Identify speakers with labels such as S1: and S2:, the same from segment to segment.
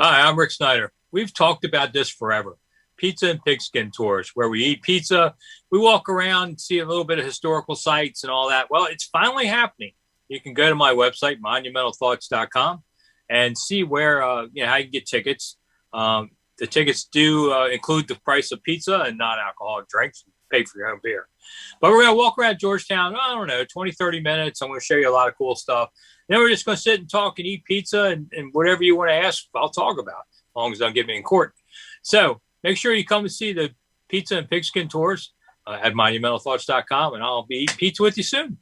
S1: Hi, I'm Rick Snyder. We've talked about this forever. Pizza and pigskin tours, where we eat pizza, we walk around, see a little bit of historical sites and all that. Well, it's finally happening. You can go to my website, monumentalthoughts.com, and see where, how you can get tickets. The tickets do include the price of pizza and non-alcoholic drinks. Pay for your own beer. But we're going to walk around Georgetown, 20, 30 minutes. I'm going to show you a lot of cool stuff. Then we're just going to sit and talk and eat pizza and whatever you want to ask, I'll talk about, as long as they don't get me in court. So make sure you come and see the pizza and pigskin tours at monumentalthoughts.com, and I'll be eating pizza with you soon.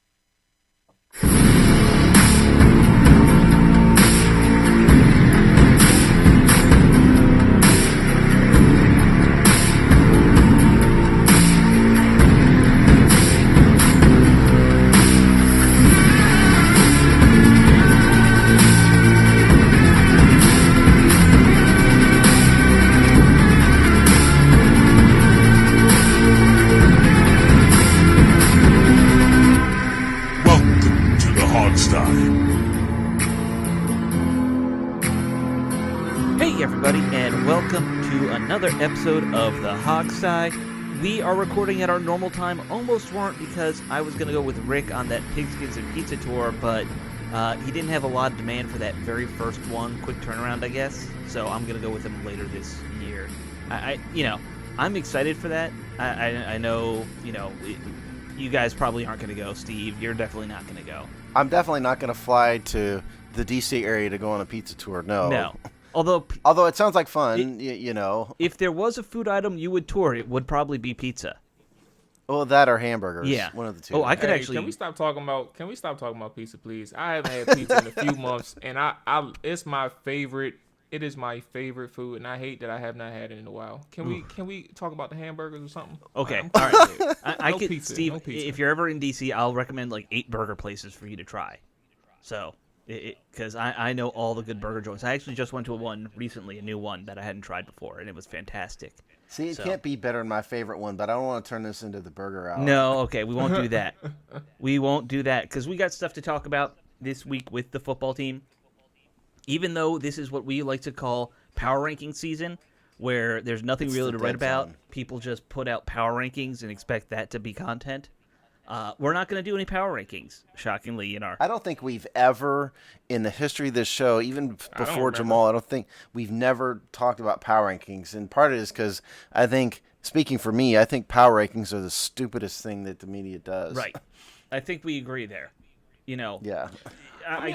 S2: Another episode of the Hogsty. We are recording at our normal time. Almost weren't, because I was going to go with Rick on that Pigskins and Pizza tour, but he didn't have a lot of demand for that very first one. Quick turnaround, I guess. So I'm going to go with him later this year. I'm excited for that. I know, you guys probably aren't going to go. Steve, you're definitely not going to go.
S3: I'm definitely not going to fly to the D.C. area to go on a pizza tour. No. Although it sounds like fun,
S2: If there was a food item you would tour, it would probably be pizza.
S3: Well, that or hamburgers. Yeah, one of the two.
S2: Oh, I could actually.
S4: Can we stop talking about pizza, please? I haven't had pizza in a few months, and it's my favorite. It is my favorite food, and I hate that I have not had it in a while. Can we talk about the hamburgers or something?
S2: Okay, all right. I could,
S4: pizza,
S2: Steve.
S4: no pizza.
S2: If you're ever in DC, I'll recommend like 8 burger places for you to try. So. Because I know all the good burger joints. I actually just went to one recently, a new one that I hadn't tried before, and it was fantastic.
S3: See, it can't be better than my favorite one, but I don't want to turn this into the burger hour.
S2: No, okay, we won't do that. We won't do that, because we got stuff to talk about this week with the football team. Even though this is what we like to call power ranking season, where there's nothing really to write about, people just put out power rankings and expect that to be content. We're not going to do any power rankings, shockingly,
S3: I don't think we've ever, in the history of this show, even before Jamal, I don't think we've never talked about power rankings. And part of it is because I think, speaking for me, I think power rankings are the stupidest thing that the media does.
S2: Right. I think we agree there.
S3: Yeah.
S4: I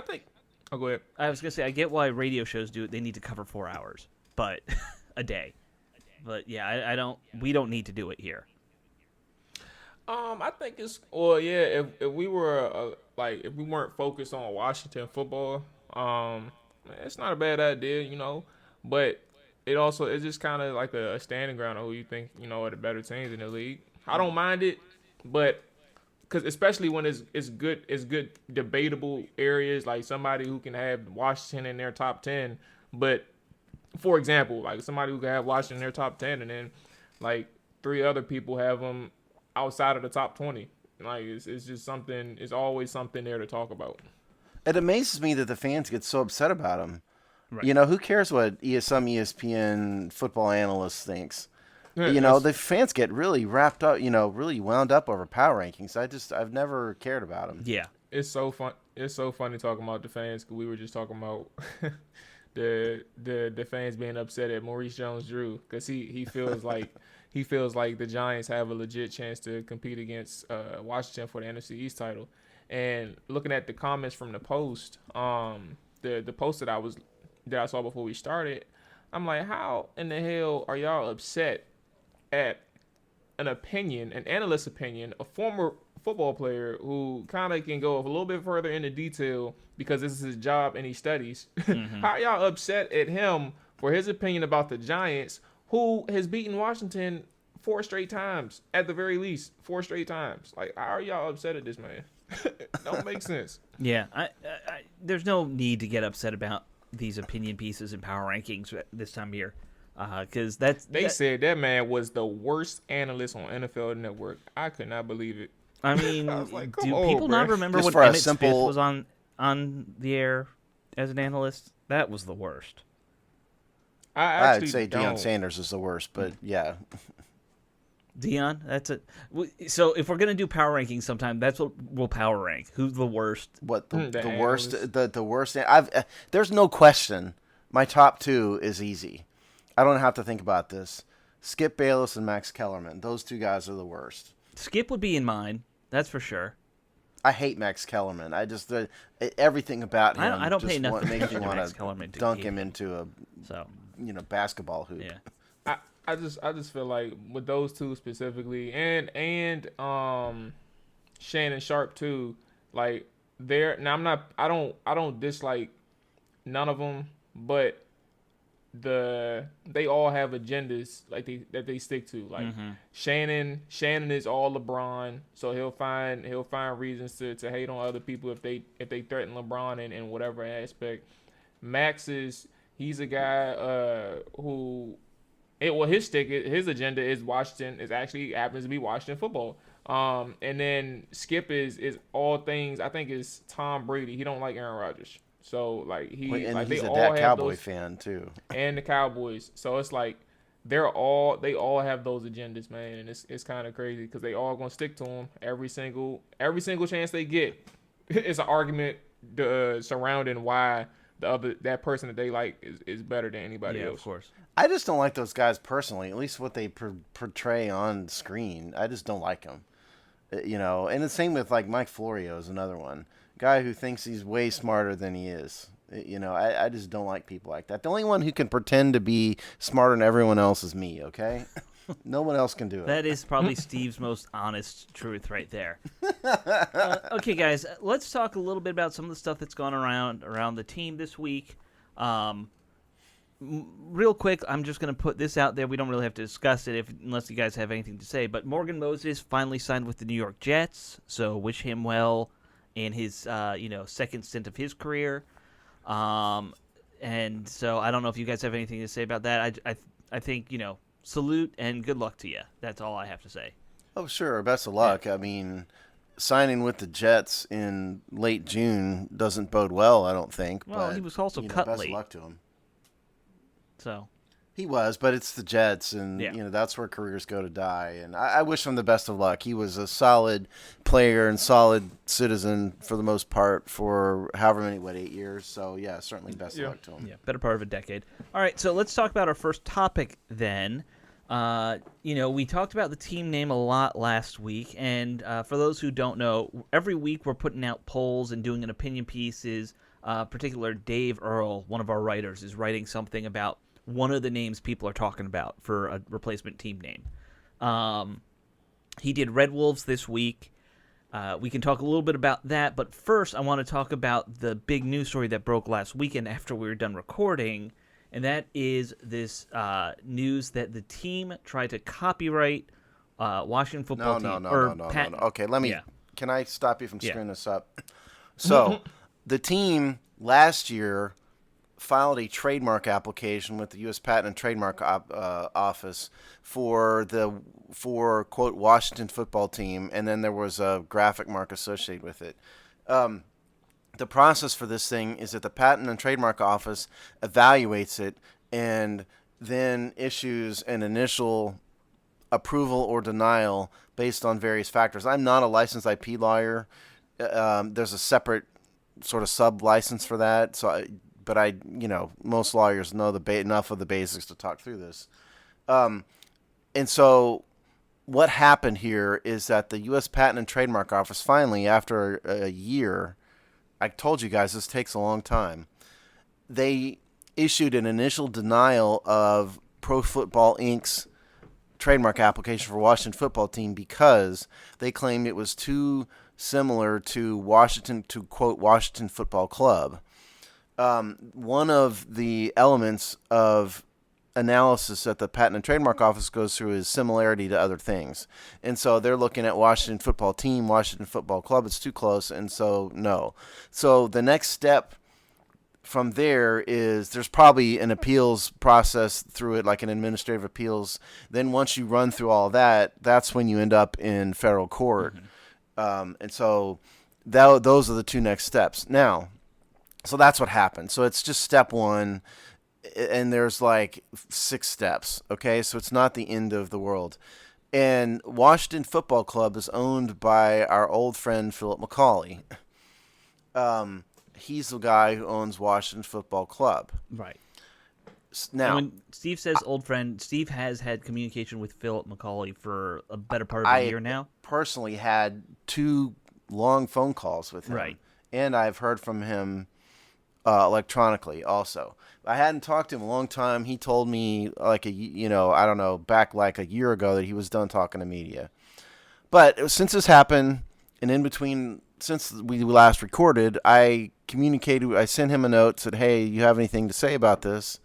S4: think. Oh, go ahead.
S2: I was going to say, I get why radio shows do it. They need to cover 4 hours, but a day. But yeah, we don't need to do it here.
S4: I think if we were if we weren't focused on Washington football, it's not a bad idea, but it's just kind of like a standing ground on who you think, are the better teams in the league. I don't mind it, but because especially when it's good debatable areas, like somebody who can have Washington in their top 10, but for example, like somebody who can have Washington in their top 10 and then like 3 other people have them outside of the top 20. Like it's just something. It's always something there to talk about.
S3: It amazes me that the fans get so upset about him.
S2: Right.
S3: Who cares what some ESPN football analyst thinks?
S4: Yeah,
S3: the fans get really wrapped up. Really wound up over power rankings. I've never cared about them.
S2: Yeah,
S4: it's so fun. It's so funny talking about the fans, because we were just talking about the fans being upset at Maurice Jones-Drew because he feels like. He feels like the Giants have a legit chance to compete against Washington for the NFC East title. And looking at the comments from the post, the post that I saw before we started, I'm like, how in the hell are y'all upset at an analyst's opinion, a former football player who kind of can go a little bit further into detail because this is his job and he studies? Mm-hmm. How are y'all upset at him for his opinion about the Giants, who has beaten Washington 4 straight times, at the very least, 4 straight times? Like, how are y'all upset at this man? Don't make sense.
S2: Yeah, there's no need to get upset about these opinion pieces and power rankings this time of year, because
S4: they said that man was the worst analyst on NFL Network. I could not believe it.
S2: I mean,
S4: I was like,
S2: do people not remember
S3: Just
S2: when
S3: for
S2: Emmitt Smith was on the air as an analyst? That was the worst.
S4: I
S3: I'd
S4: actually
S3: say Deion
S4: don't.
S3: Sanders is the worst, but yeah.
S2: Dion, that's it. So if we're gonna do power rankings sometime, that's what we'll power rank. Who's the worst?
S3: What the worst?
S4: analyst.
S3: The worst. There's no question. My top two is easy. I don't have to think about this. Skip Bayless and Max Kellerman. Those two guys are the worst.
S2: Skip would be in mine. That's for sure.
S3: I hate Max Kellerman. I just everything about him.
S2: I don't
S3: just
S2: pay nothing
S3: makes me
S2: to
S3: want
S2: Max
S3: to
S2: Kellerman to
S3: dunk
S2: hate
S3: him
S2: him.
S3: into a
S2: So
S3: basketball hoop.
S2: yeah.
S4: I just feel like with those two specifically, and Shannon Sharp too, like they're now I don't dislike none of them, but they all have agendas like that they stick to. Like Shannon is all LeBron, so he'll find reasons to hate on other people if they threaten LeBron in whatever aspect. Max he's a guy who his agenda is Washington, is actually happens to be Washington football. And then Skip is all things, I think, is Tom Brady. He don't like Aaron Rodgers. So like
S3: And
S4: they
S3: he's a
S4: all
S3: Dak
S4: have
S3: Cowboy
S4: those,
S3: fan too.
S4: and the Cowboys. So it's like they all have those agendas, man, and it's kind of crazy because they all gonna stick to them every single chance they get. It's an argument surrounding why that person that they like is better than anybody else.
S2: Of course.
S3: I just don't like those guys personally. At least what they portray on screen. I just don't like them. And the same with like Mike Florio is another one. Guy who thinks he's way smarter than he is. I just don't like people like that. The only one who can pretend to be smarter than everyone else is me, okay? No one else can do it.
S2: That is probably Steve's most honest truth right there. Okay, guys, let's talk a little bit about some of the stuff that's gone around the team this week. Real quick, I'm just going to put this out there. We don't really have to discuss it unless you guys have anything to say. But Morgan Moses finally signed with the New York Jets, so wish him well in his second stint of his career. And so I don't know if you guys have anything to say about that. I think salute and good luck to you. That's all I have to say.
S3: Oh, sure. Best of luck. I mean, signing with the Jets in late June doesn't bode well, I don't think.
S2: Well,
S3: but,
S2: he was also cut
S3: best
S2: late.
S3: of luck to him.
S2: So
S3: he was, but it's the Jets, and that's where careers go to die. And I wish him the best of luck. He was a solid player and solid citizen for the most part for however many 8 years. So yeah, certainly best of luck to him.
S2: Yeah, better part of a decade. All right, so let's talk about our first topic then. We talked about the team name a lot last week, and for those who don't know, every week we're putting out polls and doing an opinion pieces. Particular Dave Earl, one of our writers, is writing something about one of the names people are talking about for a replacement team name. He did Red Wolves this week. We can talk a little bit about that, but first I want to talk about the big news story that broke last weekend after we were done recording, and that is this news that the team tried to copyright Washington football team.
S3: No. Okay, let me.
S2: Yeah.
S3: Can I stop you from screwing this up? So, the team last year filed a trademark application with the U.S. Patent and Trademark Office for quote Washington football team, and then there was a graphic mark associated with it. The process for this thing is that the Patent and Trademark Office evaluates it and then issues an initial approval or denial based on various factors. I'm not a licensed IP lawyer. There's a separate sort of sub-license for that, but most lawyers know enough of the basics to talk through this. And so what happened here is that the U.S. Patent and Trademark Office finally, after a year, I told you guys this takes a long time, they issued an initial denial of Pro Football Inc.'s trademark application for Washington football team because they claimed it was too similar to quote Washington Football Club. One of the elements of analysis that the Patent and Trademark Office goes through is similarity to other things. And so they're looking at Washington Football Team, Washington Football Club. It's too close, and so no. So the next step from there is there's probably an appeals process through it, like an administrative appeals. Then once you run through all that, that's when you end up in federal court. And so those are the two next steps. Now, so that's what happened. So it's just step one. and there's like 6 steps. Okay, so it's not the end of the world. And Washington Football Club is owned by our old friend Philip McCauley. He's the guy who owns Washington Football Club.
S2: Right.
S3: Now,
S2: and when Steve says old friend, Steve has had communication with Philip McCauley for a better part of a year now.
S3: Personally had 2 long phone calls with him.
S2: Right.
S3: And I've heard from him electronically also. I hadn't talked to him a long time. He told me back like a year ago that he was done talking to media. But since this happened, and in between, since we last recorded, I sent him a note, said, hey, you have anything to say about this?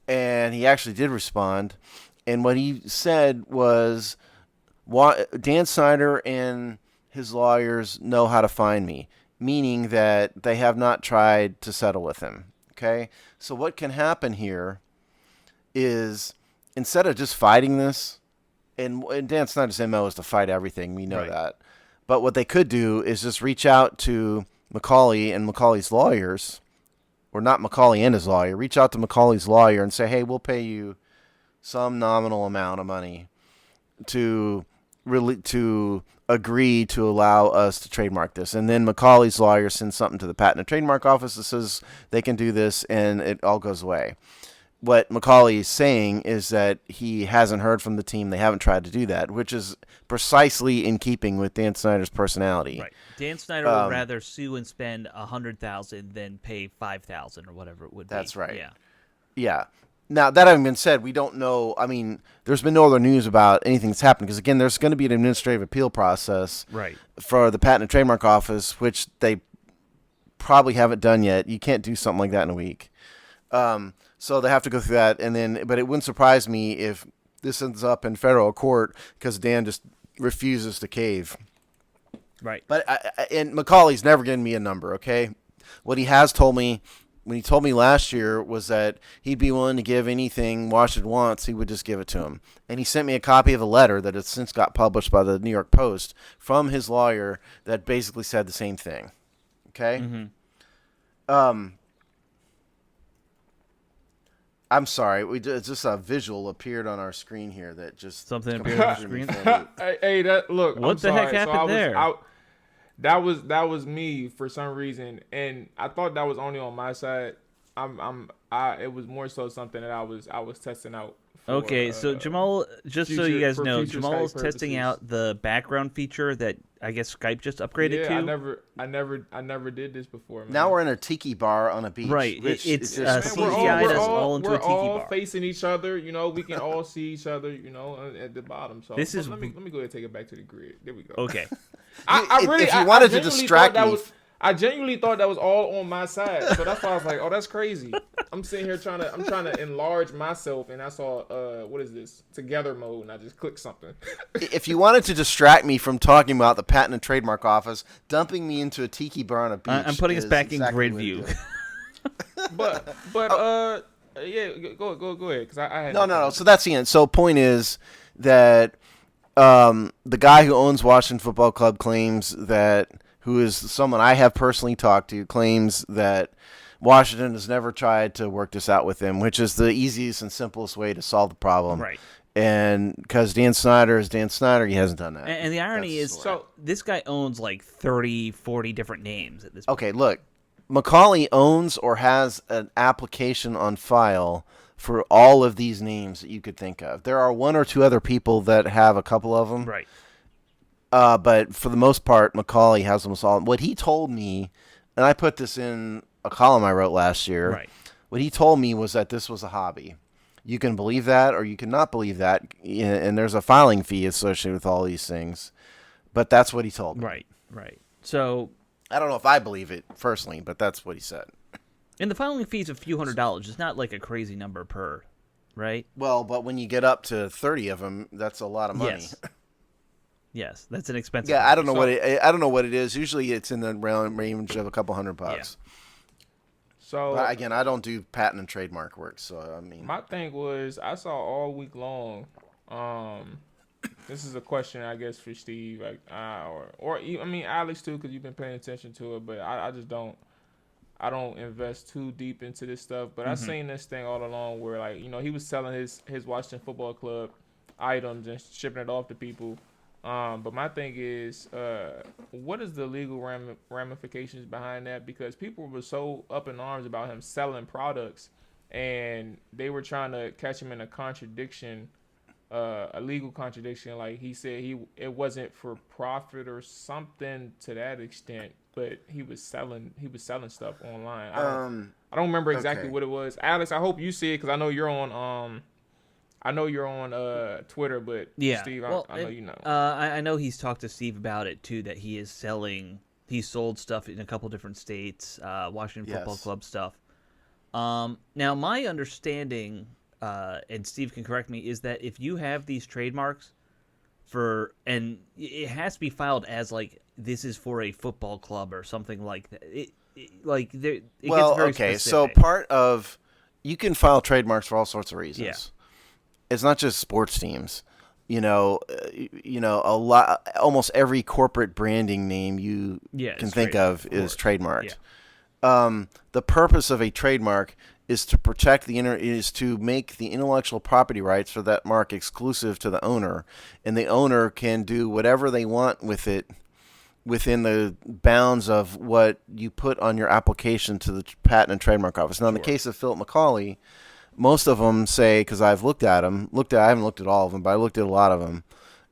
S3: And he actually did respond. And what he said was, Dan Snyder and his lawyers know how to find me, meaning that they have not tried to settle with him. Okay? So what can happen here is, instead of just fighting this, and Dan Snyder's MO is to fight everything, we know that. But what they could do is just reach out to McCauley and McCauley's lawyers, or not McCauley and his lawyer, reach out to McCauley's lawyer and say, hey, we'll pay you some nominal amount of money to agree to allow us to trademark this. And then McCauley's lawyer sends something to the Patent and Trademark Office that says they can do this, and it all goes away. What McCauley is saying is that he hasn't heard from the team. They haven't tried to do that, which is precisely in keeping with Dan Snyder's personality.
S2: Right. Dan Snyder would rather sue and spend $100,000 than pay $5,000 or whatever it would be.
S3: That's right.
S2: Yeah.
S3: Yeah. Now, that having been said, we don't know. I mean, there's been no other news about anything that's happened because, again, there's going to be an administrative appeal process for the Patent and Trademark Office, which they probably haven't done yet. You can't do something like that in a week. So they have to go through that, but it wouldn't surprise me if this ends up in federal court because Dan just refuses to cave.
S2: Right.
S3: But and McCauley's never given me a number. Okay, what he has told me when he told me last year was that he'd be willing to give anything Washington wants. He would just give it to him, and he sent me a copy of a letter that has since got published by the New York Post from his lawyer that basically said the same thing. Okay. Mm-hmm. I'm sorry. Just a visual appeared on our screen here that just
S2: something appeared on the screen.
S4: Hey, look.
S2: What the heck happened there?
S4: That was me for some reason, and I thought that was only on my side. It was more so something that I was testing out.
S2: Okay, so Jamal, just so you guys know, Jamal is testing out the background feature that I guess Skype just upgraded to.
S4: I never did this before, man.
S3: Now we're in a tiki bar on a beach.
S2: Right, it's CGI'd us all into a tiki bar.
S4: We're all facing each other, we can all see each other, at the bottom. So let me go ahead and take it back to the grid. There we go.
S2: Okay.
S3: If you wanted to distract me.
S4: I genuinely thought that was all on my side, so that's why I was like, "Oh, that's crazy." I'm sitting here trying to enlarge myself, and I saw what is this Together mode, and I just clicked something.
S3: If you wanted to distract me from talking about the Patent and Trademark Office, dumping me into a tiki bar on a beach,
S2: I'm putting us back in grid view.
S4: but yeah, go ahead, because I had
S3: no. So that's the end. So point is that the guy who owns Washington Football Club claims that. Who is someone I have personally talked to, claims that Washington has never tried to work this out with him, which is the easiest and simplest way to solve the problem.
S2: Right.
S3: And because Dan Snyder is Dan Snyder, he hasn't done that.
S2: And the irony is, so this guy owns like 30, 40 different names at this point.
S3: Okay, look. McCauley owns or has an application on file for all of these names that you could think of. There are 1 or 2 other people that have a couple of them.
S2: Right.
S3: But for the most part, McCauley has them all. What he told me, and I put this in a column I wrote last year.
S2: Right.
S3: What he told me was that this was a hobby. You can believe that, or you cannot believe that, and there's a filing fee associated with all these things. But that's what he told me.
S2: Right. So
S3: I don't know if I believe it personally, but that's what he said.
S2: And the filing fee is a few $100s. It's not like a crazy number per, right?
S3: Well, but when you get up to 30 of them, that's a lot of money.
S2: Yes. Yes, that's an expensive.
S3: Yeah, I don't know what it is. Usually, it's in the range of a couple $100. Yeah. So but again, I don't do patent and trademark work, so I mean,
S4: my thing was I saw all week long. This is a question I guess for Steve, like, or I mean Alex too, because you've been paying attention to it. But I just don't. I don't invest too deep into this stuff, but I seen this thing all along where, like, he was selling his Washington Football Club items and shipping it off to people. But my thing is, what is the legal ramifications behind that? Because people were so up in arms about him selling products, and they were trying to catch him in a contradiction, a legal contradiction. Like he said, it wasn't for profit or something to that extent, but he was selling stuff online. I don't remember exactly what it was. Alex, I hope you see it because I know you're on Twitter, but
S2: yeah.
S4: Steve,
S2: well,
S4: I know you know.
S2: I know he's talked to Steve about it too. That he sold stuff in a couple different states, Washington Football Club stuff. Now my understanding, and Steve can correct me, is that if you have these trademarks and it has to be filed as like this is for a football club or something like that. It gets very specific.
S3: So part of you can file trademarks for all sorts of reasons.
S2: Yeah.
S3: It's not just sports teams. A lot, almost every corporate branding name you can think of is trademarked. Yeah. The purpose of a trademark is to protect is to make the intellectual property rights for that mark exclusive to the owner, and the owner can do whatever they want with it within the bounds of what you put on your application to the Patent and Trademark Office. Now, in the case of Philip McCauley, most of them say, because I've looked at them, I haven't looked at all of them, but I looked at a lot of them,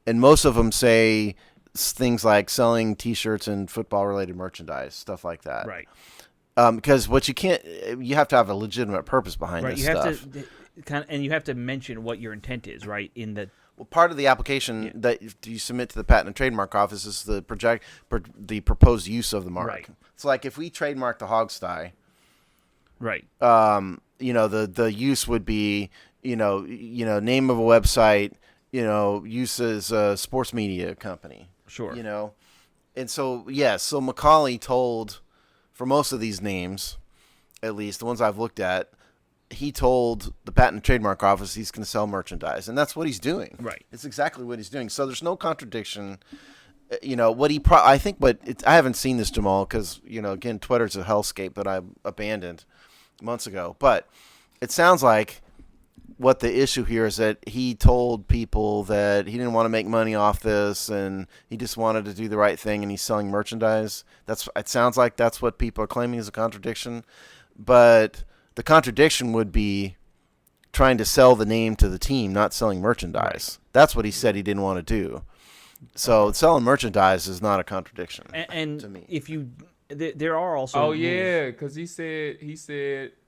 S3: and most of them say things like selling T-shirts and football-related merchandise, stuff like that.
S2: Right.
S3: Because you have to have a legitimate purpose behind this stuff.
S2: And you have to mention what your intent is, right?
S3: Well, part of the application that you submit to the Patent and Trademark Office is the proposed use of the mark.
S2: Right.
S3: So, like, if we trademark the hog sty,
S2: right?
S3: The use would be, name of a website, use as a sports media company.
S2: Sure.
S3: And so so McCauley told, for most of these names, at least the ones I've looked at, he told the Patent and Trademark Office he's going to sell merchandise, and that's what he's doing.
S2: Right.
S3: It's exactly what he's doing. So there's no contradiction. I haven't seen this, Jamal, because, again, Twitter's a hellscape that I abandoned months ago. But it sounds like what the issue here is that he told people that he didn't want to make money off this, and he just wanted to do the right thing, and he's selling merchandise. It sounds like that's what people are claiming is a contradiction. But the contradiction would be trying to sell the name to the team, not selling merchandise. Right. That's what he said he didn't want to do. So selling merchandise is not a contradiction to me.
S2: If you, there are also.
S4: Oh yeah, because he said,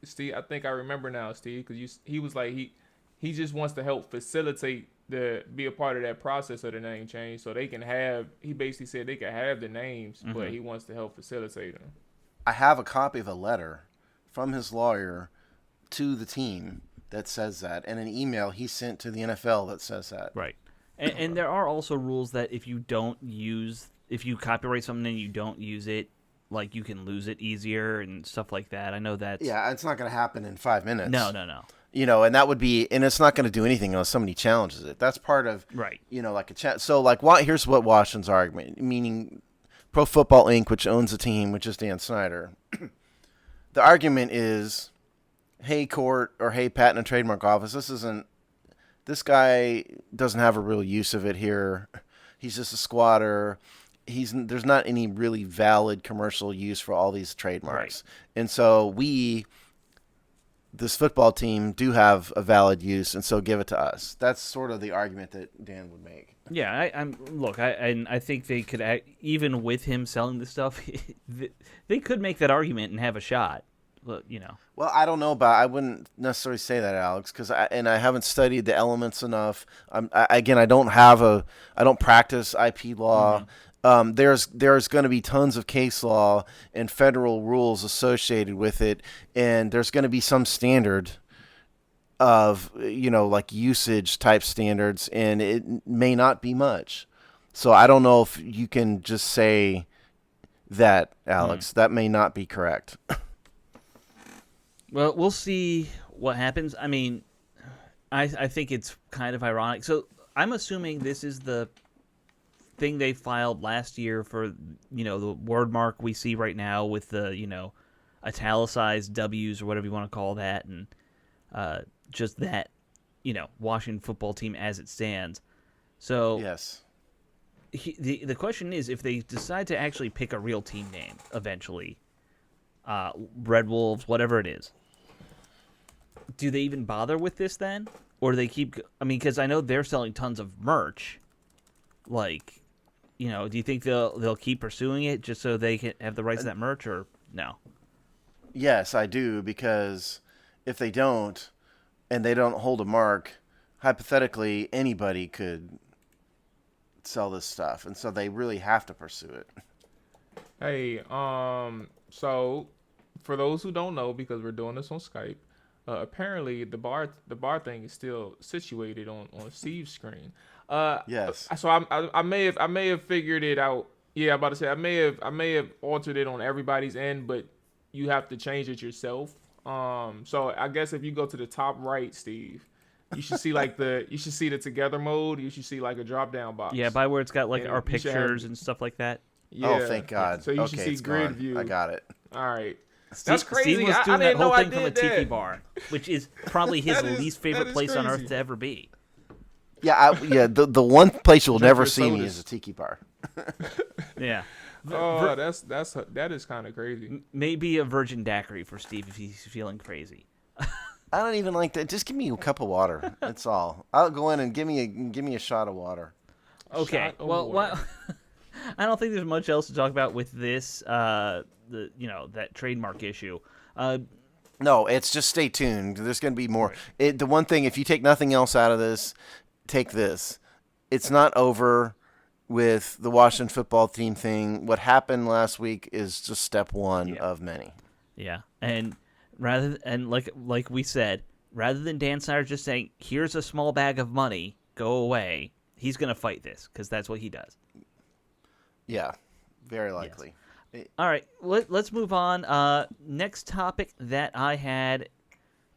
S4: Steve. I think I remember now, Steve, because he was like he just wants to help facilitate be a part of that process of the name change, so they can have. He basically said they can have the names, but he wants to help facilitate them.
S3: I have a copy of a letter from his lawyer to the team that says that, and an email he sent to the NFL that says that.
S2: Right. And there are also rules that if you copyright something and you don't use it, like you can lose it easier and stuff like that. I know that.
S3: Yeah, it's not going to happen in 5 minutes.
S2: No.
S3: And that would be, and it's not going to do anything unless somebody challenges it. That's part of,
S2: right.
S3: Like a chat. So, like, here's what Washington's argument, meaning Pro Football Inc., which owns the team, which is Dan Snyder. The argument is, hey, court, or hey, Patent and Trademark Office, this guy doesn't have a real use of it here. He's just a squatter. There's not any really valid commercial use for all these trademarks. Right. And so this football team, do have a valid use, and so give it to us. That's sort of the argument that Dan would make.
S2: Yeah, I think they could, even with him selling the stuff, they could make that argument and have a shot. Well,
S3: I don't know I wouldn't necessarily say that, Alex, because I haven't studied the elements enough. I don't practice IP law. Mm-hmm. There's going to be tons of case law and federal rules associated with it, and there's going to be some standard of, like usage type standards, and it may not be much. So I don't know if you can just say that, Alex. That may not be correct.
S2: Well, we'll see what happens. I mean, I think it's kind of ironic. So I'm assuming this is the thing they filed last year for, the word mark we see right now with the, italicized W's or whatever you want to call that, and just that, Washington football team as it stands. So
S3: Yes.
S2: The question is, if they decide to actually pick a real team name eventually, Red Wolves, whatever it is, do they even bother with this then? Or do they keep... I mean, because I know they're selling tons of merch. Like, do you think they'll keep pursuing it just so they can have the rights to that merch, or no?
S3: Yes, I do, because if they don't, and they don't hold a mark, hypothetically, anybody could sell this stuff, and so they really have to pursue it.
S4: Hey, so for those who don't know, because we're doing this on Skype, apparently the bar thing is still situated on Steve's screen.
S3: Yes.
S4: So I may have figured it out. Yeah, I'm about to say I may have altered it on everybody's end, but you have to change it yourself. So I guess if you go to the top right, Steve, you should see the together mode. You should see like a drop down box.
S2: Yeah, by where it's got like
S4: And
S2: our
S4: you should
S2: pictures
S4: have-
S2: and stuff like that.
S4: Yeah.
S3: Oh, thank God.
S4: So you
S3: okay,
S4: should see
S3: it's
S4: grid
S3: gone.
S4: view.
S3: I got it.
S4: All right. That's crazy.
S2: Steve was doing
S4: I
S2: that
S4: didn't
S2: whole
S4: know I
S2: thing from a
S4: did
S2: tiki
S4: that.
S2: bar, which is probably his
S4: That is-
S2: least
S4: that
S2: favorite
S4: is
S2: place on earth
S4: crazy.
S2: to ever be.
S3: Yeah, the one place you'll
S4: Drink
S3: never
S4: your
S3: see me
S4: sodas.
S3: is a tiki bar.
S2: Yeah.
S4: Oh, that is kind of crazy.
S2: Maybe a virgin daiquiri for Steve if he's feeling crazy.
S3: I don't even like that. Just give me a cup of water. That's all. I'll go in and give me a shot of water.
S2: Okay.
S4: Shot of
S2: Well,
S4: water.
S2: I don't think there's much else to talk about with this. That trademark issue.
S3: No, it's just stay tuned. There's going to be more. The one thing, if you take nothing else out of this, take this. It's not over with the Washington football team thing. What happened last week is just step one of many.
S2: Yeah, and like we said, rather than Dan Snyder just saying, "Here's a small bag of money, go away," he's going to fight this because that's what he does.
S3: Yeah, very likely.
S2: Yes. All right, let's move on. Next topic that I had,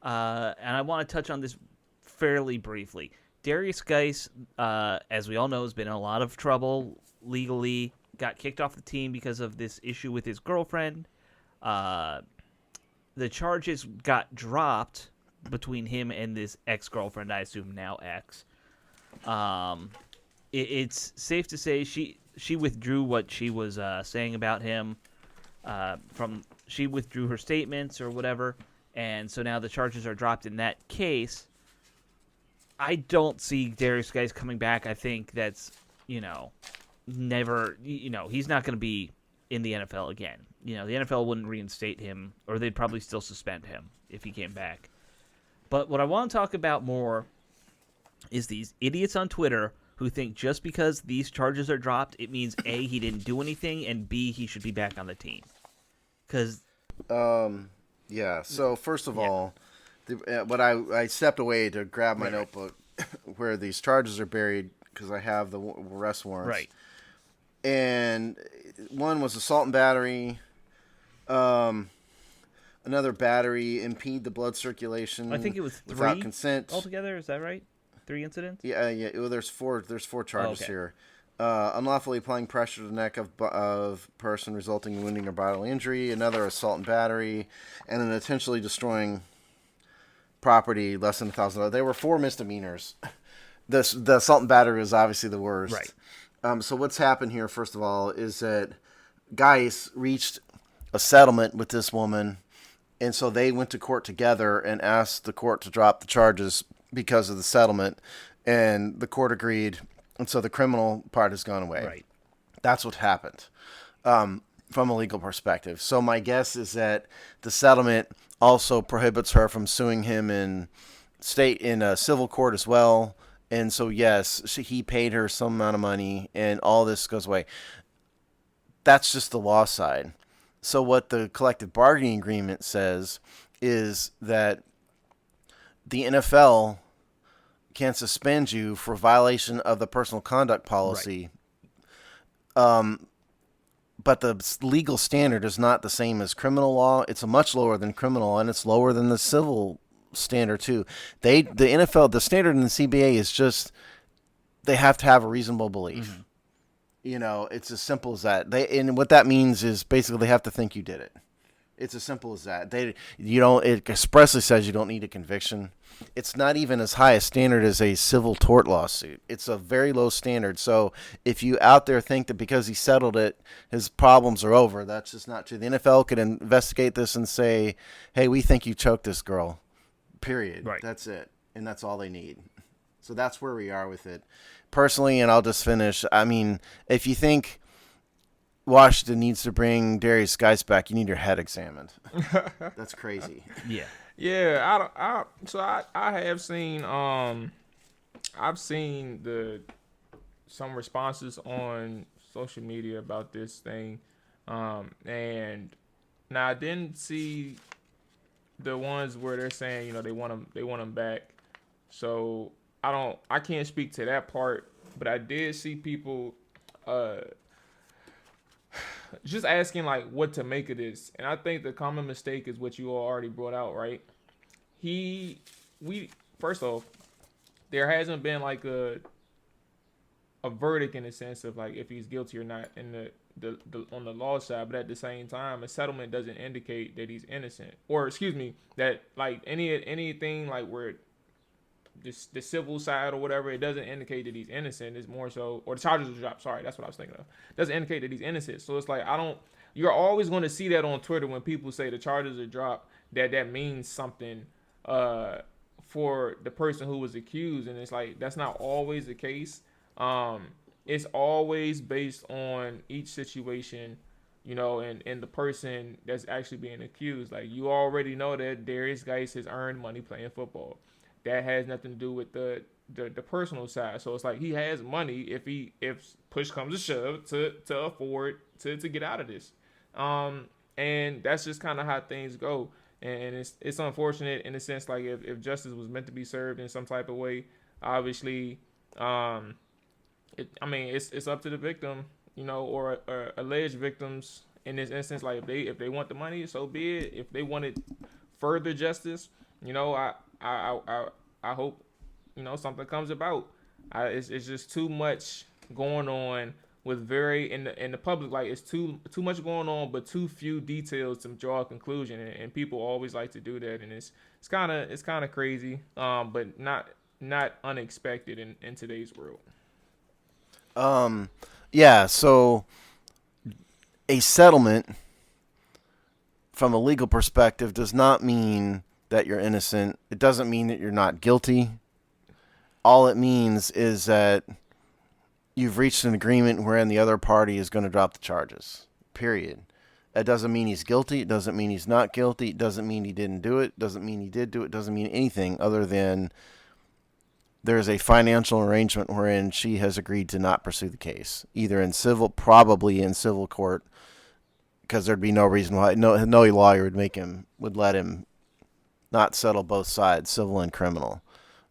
S2: and I want to touch on this fairly briefly. Darius Guice, as we all know, has been in a lot of trouble legally. Got kicked off the team because of this issue with his girlfriend. The charges got dropped between him and this ex-girlfriend, I assume now ex. It's safe to say she withdrew what she was saying about him. She withdrew her statements or whatever, and so now the charges are dropped in that case. I don't see Darius Guice coming back. I think that's, never, he's not going to be in the NFL again. The NFL wouldn't reinstate him, or they'd probably still suspend him if he came back. But what I want to talk about more is these idiots on Twitter who think just because these charges are dropped, it means A, he didn't do anything, and B, he should be back on the team. Because
S3: Yeah. So first of all, what I stepped away to grab my notebook where these charges are buried because I have the arrest warrants.
S2: Right.
S3: And one was assault and battery. Another battery, impede the blood circulation.
S2: I think it was
S3: without
S2: 3
S3: consent.
S2: altogether. Is that right? 3 incidents?
S3: Yeah. Well, there's four charges
S2: okay.
S3: here. Unlawfully applying pressure to the neck of person resulting in wounding or bodily injury. Another assault and battery, and then intentionally destroying property less than $1,000. There were 4 misdemeanors. The assault and battery was obviously the worst.
S2: Right.
S3: So what's happened here, first of all, is that Guice reached a settlement with this woman, and so they went to court together and asked the court to drop the charges because of the settlement, and the court agreed, and so the criminal part has gone away.
S2: Right.
S3: That's what happened from a legal perspective. So my guess is that the settlement also prohibits her from suing him in a civil court as well. And so, yes, he paid her some amount of money, and all this goes away. That's just the law side. So what the collective bargaining agreement says is that the NFL can suspend you for violation of the personal conduct policy. Right. But the legal standard is not the same as criminal law. It's much lower than criminal, and it's lower than the civil standard too. The NFL, the standard in the CBA is just they have to have a reasonable belief. Mm-hmm. It's as simple as that. And what that means is basically they have to think you did it. It's as simple as that. It expressly says you don't need a conviction. It's not even as high a standard as a civil tort lawsuit. It's a very low standard. So if you out there think that because he settled it, his problems are over, that's just not true. The NFL could investigate this and say, hey, we think you choked this girl. Period.
S2: Right.
S3: That's it. And that's all they need. So that's where we are with it. Personally, and I'll just finish, I mean, if you think Washington needs to bring Darius Guice back, you need your head examined. That's crazy.
S2: Yeah.
S4: Yeah, I have seen I've seen some responses on social media about this thing, and now I didn't see the ones where they're saying they want him back. So I can't speak to that part, but I did see people just asking like what to make of this, and I think the common mistake is what you all already brought out, right? First off, there hasn't been like a verdict in the sense of like if he's guilty or not in the on the law side, but at the same time, a settlement doesn't indicate that he's innocent, or excuse me, that like anything like where the civil side or whatever, it doesn't indicate that he's innocent. It's more so, or the charges are dropped. Sorry, that's what I was thinking of. It doesn't indicate that he's innocent. So it's like you're always going to see that on Twitter when people say the charges are dropped, that means something for the person who was accused, and it's like that's not always the case. It's always based on each situation, and the person that's actually being accused. Like you already know that Darius Guice has earned money playing football. That has nothing to do with the personal side. So it's like he has money if push comes to shove to afford to get out of this. And that's just kind of how things go. And it's unfortunate in the sense like if justice was meant to be served in some type of way, obviously, it's up to the victim, or alleged victims in this instance. Like if they want the money, so be it. If they wanted further justice, I hope something comes about. It's just too much going on with in the public. Like it's too much going on, but too few details to draw a conclusion. And people always like to do that, and it's kind of crazy, but not unexpected in today's world.
S3: Yeah. So a settlement from a legal perspective does not mean that you're innocent. It doesn't mean that you're not guilty. All it means is that you've reached an agreement wherein the other party is going to drop the charges. Period. It doesn't mean he's guilty. It doesn't mean he's not guilty. It doesn't mean he didn't do it. It doesn't mean he did do it. It doesn't mean anything other than there's a financial arrangement wherein she has agreed to not pursue the case, either in civil, probably in civil court, because there'd be no reason why no lawyer would let him not settle both sides, civil and criminal.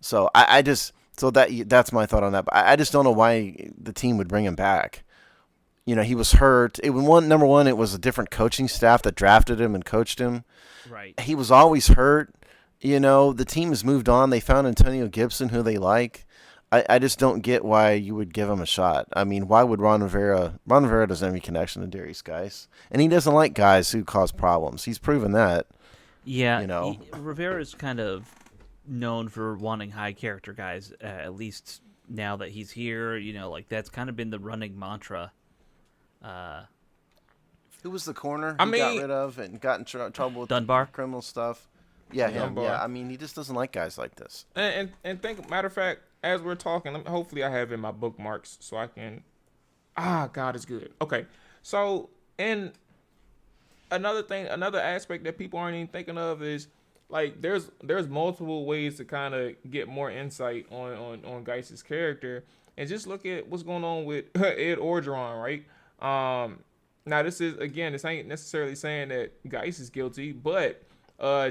S3: So that's my thought on that. But I just don't know why the team would bring him back. He was hurt. Number one, it was a different coaching staff that drafted him and coached him.
S2: Right.
S3: He was always hurt. The team has moved on. They found Antonio Gibson, who they like. I just don't get why you would give him a shot. I mean, why would Ron Rivera doesn't have any connection to Darius Guice. And he doesn't like guys who cause problems. He's proven that.
S2: Yeah, Rivera's kind of known for wanting high character guys, at least now that he's here. Like that's kind of been the running mantra.
S3: Who was the corner got rid of and got in trouble with
S2: Dunbar?
S3: Criminal stuff? Yeah, him.
S4: Dunbar.
S3: Yeah, I mean, he just doesn't like guys like this.
S4: And matter of fact, as we're talking, hopefully I have in my bookmarks so I can. God is good. Okay, so and another aspect that people aren't even thinking of is like there's multiple ways to kind of get more insight on Guice's character, and just look at what's going on with Ed Orgeron, right? Now this ain't necessarily saying that Guice is guilty, but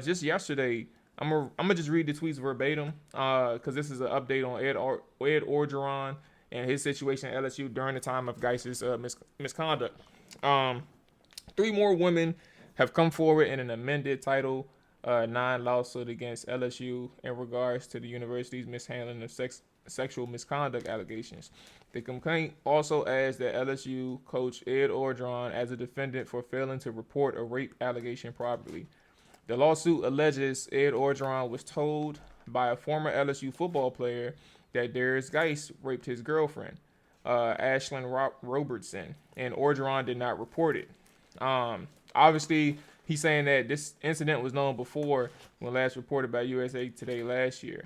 S4: just yesterday, I'm gonna just read the tweets verbatim, because this is an update on Ed Orgeron and his situation at LSU during the time of Guice's misconduct. 3 more women have come forward in an amended Title non-lawsuit against LSU in regards to the university's mishandling of sexual misconduct allegations. The complaint also adds that LSU coach Ed Orgeron as a defendant for failing to report a rape allegation properly. The lawsuit alleges Ed Orgeron was told by a former LSU football player that Darius Guice raped his girlfriend, Ashlyn Robertson, and Orgeron did not report it. Obviously, he's saying that this incident was known before when last reported by USA Today last year.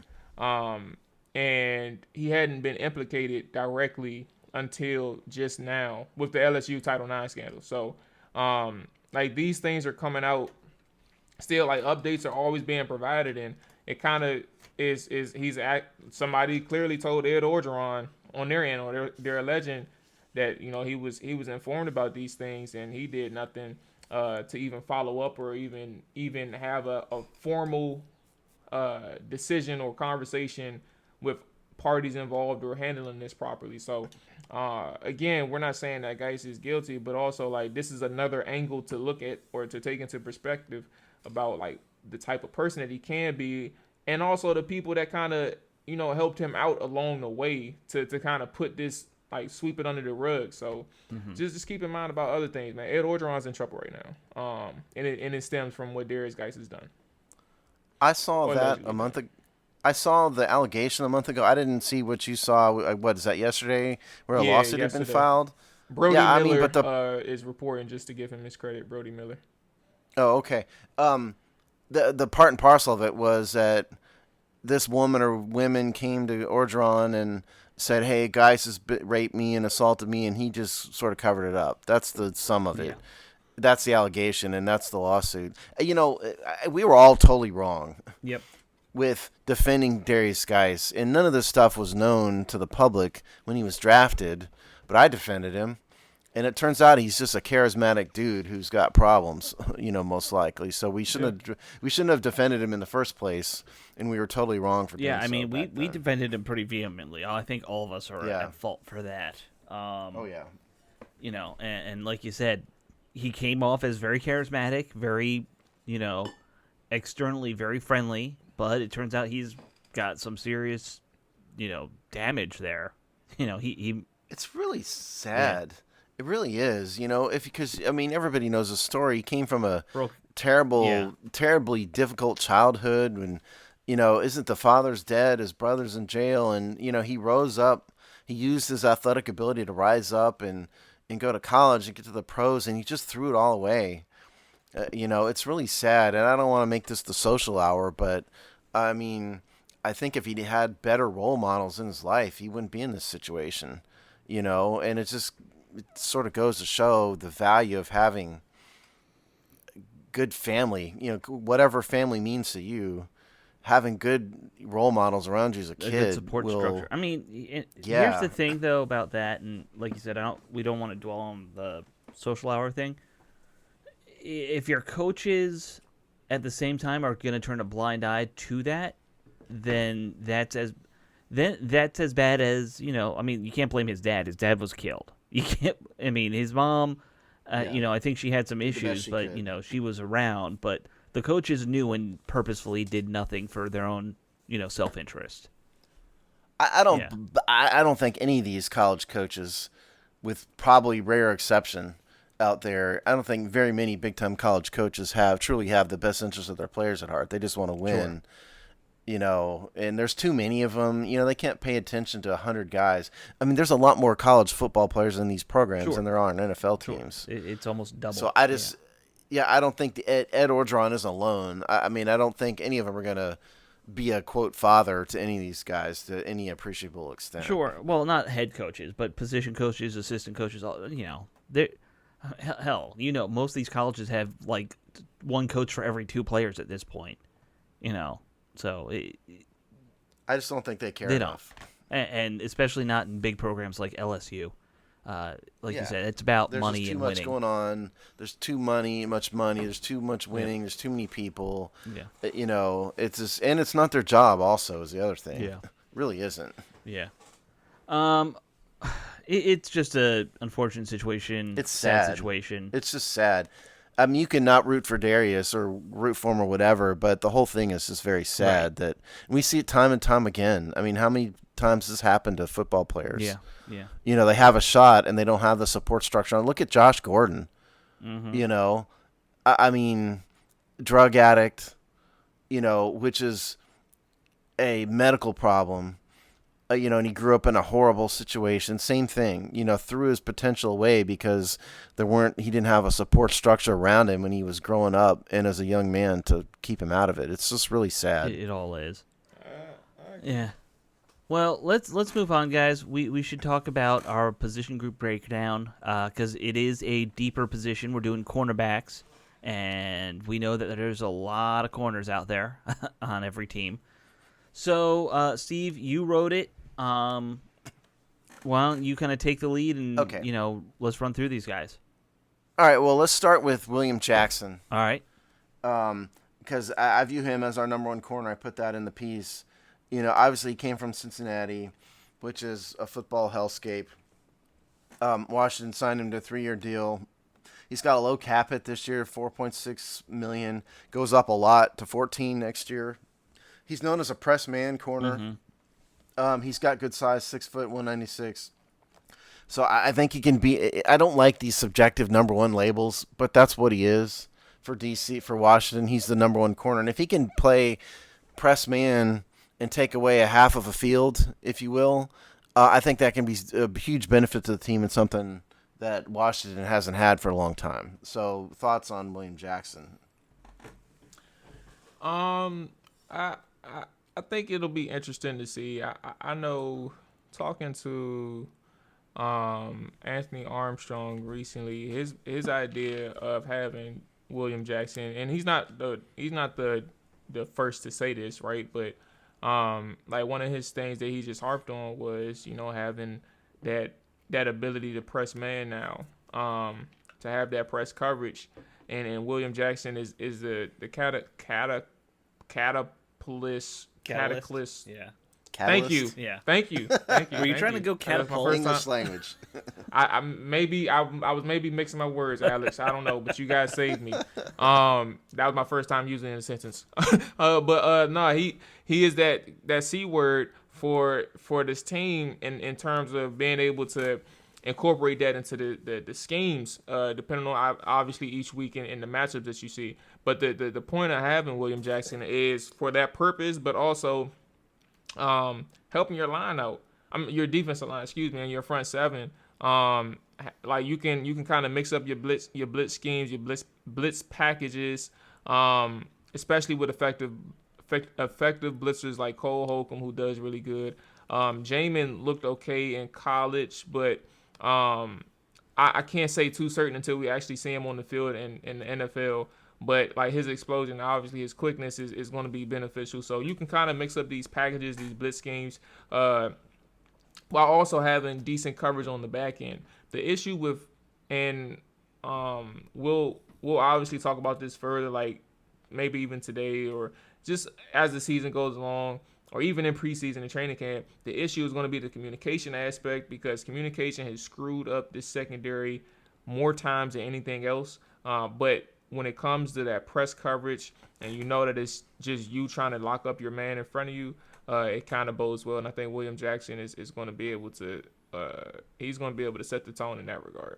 S4: And he hadn't been implicated directly until just now with the LSU Title IX scandal. So, like, these things are coming out still, like, updates are always being provided, and it kind of somebody clearly told Ed Orgeron on their end, or they're alleging that, you know, he was informed about these things and he did nothing to even follow up or even have a formal decision or conversation with parties involved or handling this properly. So again, we're not saying that Guice is guilty, but also, like, this is another angle to look at or to take into perspective about, like, the type of person that he can be, and also the people that kind of, you know, helped him out along the way to kind of put this, like, sweep it under the rug. So just keep in mind about other things, man. Ed Orgeron's in trouble right now, and it stems from what Darius Guice has done.
S3: I saw that a month ago. I saw the allegation a month ago. I didn't see what you saw. What is that, yesterday, where a lawsuit had been filed?
S4: Brody Miller is reporting, just to give him his credit. Brody Miller.
S3: Oh, okay. The part and parcel of it was that this woman or women came to Orgeron and said, "Hey, Guice has raped me and assaulted me," and he just sort of covered it up. That's the sum of it.
S2: Yeah.
S3: That's the allegation, and that's the lawsuit. You know, we were all totally wrong.
S2: Yep.
S3: With defending Darius Guice, and none of this stuff was known to the public when he was drafted, but I defended him, and it turns out he's just a charismatic dude who's got problems, you know, most likely. So we shouldn't have defended him in the first place, and we were totally wrong for doing so.
S2: Yeah, I mean, we defended him pretty vehemently. I think all of us are at fault for that. You know, and like you said, he came off as very charismatic, very, you know, externally very friendly. But it turns out he's got some serious, you know, damage there. You know, he
S3: It's really sad. Yeah. It really is. You know, because I mean, everybody knows the story. He came from a terribly difficult childhood. When, you know, isn't the father's dead? His brother's in jail, and you know, he rose up. He used his athletic ability to rise up and go to college and get to the pros, and he just threw it all away. You know, it's really sad, and I don't want to make this the social hour, but I mean, I think if he had better role models in his life, he wouldn't be in this situation, you know, and it sort of goes to show the value of having good family, you know, whatever family means to you, having good role models around you as a kid.
S2: Good support structure. I mean, here's the thing, though, about that, and like you said, we don't want to dwell on the social hour thing. If your coaches at the same time are going to turn a blind eye to that, then that's as bad as, you know, I mean, you can't blame his dad. His dad was killed. You can't, I mean, his mom, you know, I think she had some issues, but, you know, she was around. But the coaches knew and purposefully did nothing for their own, you know, self-interest.
S3: I don't think any of these college coaches, with probably rare exception out there, I don't think very many big-time college coaches truly have the best interest of their players at heart. They just want to win, you know, and there's too many of them. You know, they can't pay attention to 100 guys. I mean, there's a lot more college football players in these programs than there are in NFL teams.
S2: It's almost double.
S3: So I don't think Ed Orgeron is alone. I mean, I don't think any of them are going to be a, quote, father to any of these guys to any appreciable extent.
S2: Sure. Well, not head coaches, but position coaches, assistant coaches, you know, they're... Hell, you know, most of these colleges have, like, one coach for every two players at this point, you know. So
S3: I just don't think they care enough.
S2: And especially not in big programs like LSU. Like you said, it's about money and winning.
S3: There's too much going on. There's too much money. There's too much winning. Yeah. There's too many people. Yeah. You know, and it's not their job also is the other thing. Yeah. It really isn't.
S2: Yeah. It's just a unfortunate situation.
S3: It's sad
S2: situation.
S3: It's just sad. I mean, you can not root for Darius or root for him or whatever, but the whole thing is just very sad that we see it time and time again. I mean, how many times this happened to football players?
S2: Yeah.
S3: They have a shot and they don't have the support structure. Look at Josh Gordon.
S2: Mm-hmm.
S3: I mean, drug addict, which is a medical problem. And he grew up in a horrible situation. Same thing, threw his potential away because he didn't have a support structure around him when he was growing up and as a young man to keep him out of it. It's just really sad.
S2: It all is. Yeah. Well, let's move on, guys. We should talk about our position group breakdown because it is a deeper position. We're doing cornerbacks, and we know that there's a lot of corners out there on every team. So, Steve, you wrote it. Why don't you kind of take the lead and, let's run through these guys.
S3: All right, well, let's start with William Jackson.
S2: All right.
S3: Because I view him as our number one corner. I put that in the piece. Obviously he came from Cincinnati, which is a football hellscape. Washington signed him to a 3-year deal. He's got a low cap hit this year, $4.6 million. Goes up a lot to $14 next year. He's known as a press man corner.
S2: Mm-hmm.
S3: He's got good size, 6 foot, 196. So I think he can be. I don't like these subjective number one labels, but that's what he is for DC, for Washington. He's the number one corner, and if he can play press man and take away a half of a field, if you will, I think that can be a huge benefit to the team and something that Washington hasn't had for a long time. So, thoughts on William Jackson?
S4: I think it'll be interesting to see. I know talking to Anthony Armstrong recently, his idea of having William Jackson, and he's not the first to say this, right? But like one of his things that he just harped on was having that ability to press man now, to have that press coverage, and William Jackson is the cataclysm.
S2: Yeah.
S4: Thank you.
S2: Yeah.
S4: Thank you.
S2: Were you trying to go catapult?
S3: English language.
S4: I was maybe mixing my words, Alex. I don't know, but you guys saved me. That was my first time using it in a sentence. No, he is that C word for this team in terms of being able to incorporate that into the schemes, depending on obviously each week in the matchups that you see. But the point of having William Jackson is for that purpose, but also helping your line out. Your defensive line, and your front seven. Like you can kind of mix up your blitz schemes, your blitz packages, especially with effective blitzers like Cole Holcomb, who does really good. Jamin looked okay in college, but I can't say too certain until we actually see him on the field in the NFL. But like his explosion, obviously his quickness is going to be beneficial. So you can kind of mix up these packages, these blitz schemes, while also having decent coverage on the back end. The issue with, and we'll obviously talk about this further, like maybe even today or just as the season goes along, or even in preseason and training camp, the issue is going to be the communication aspect, because communication has screwed up this secondary more times than anything else. But when it comes to that press coverage, and that it's just you trying to lock up your man in front of you, it kind of bodes well. And I think William Jackson is going to be able to he's going to be able to set the tone in that regard.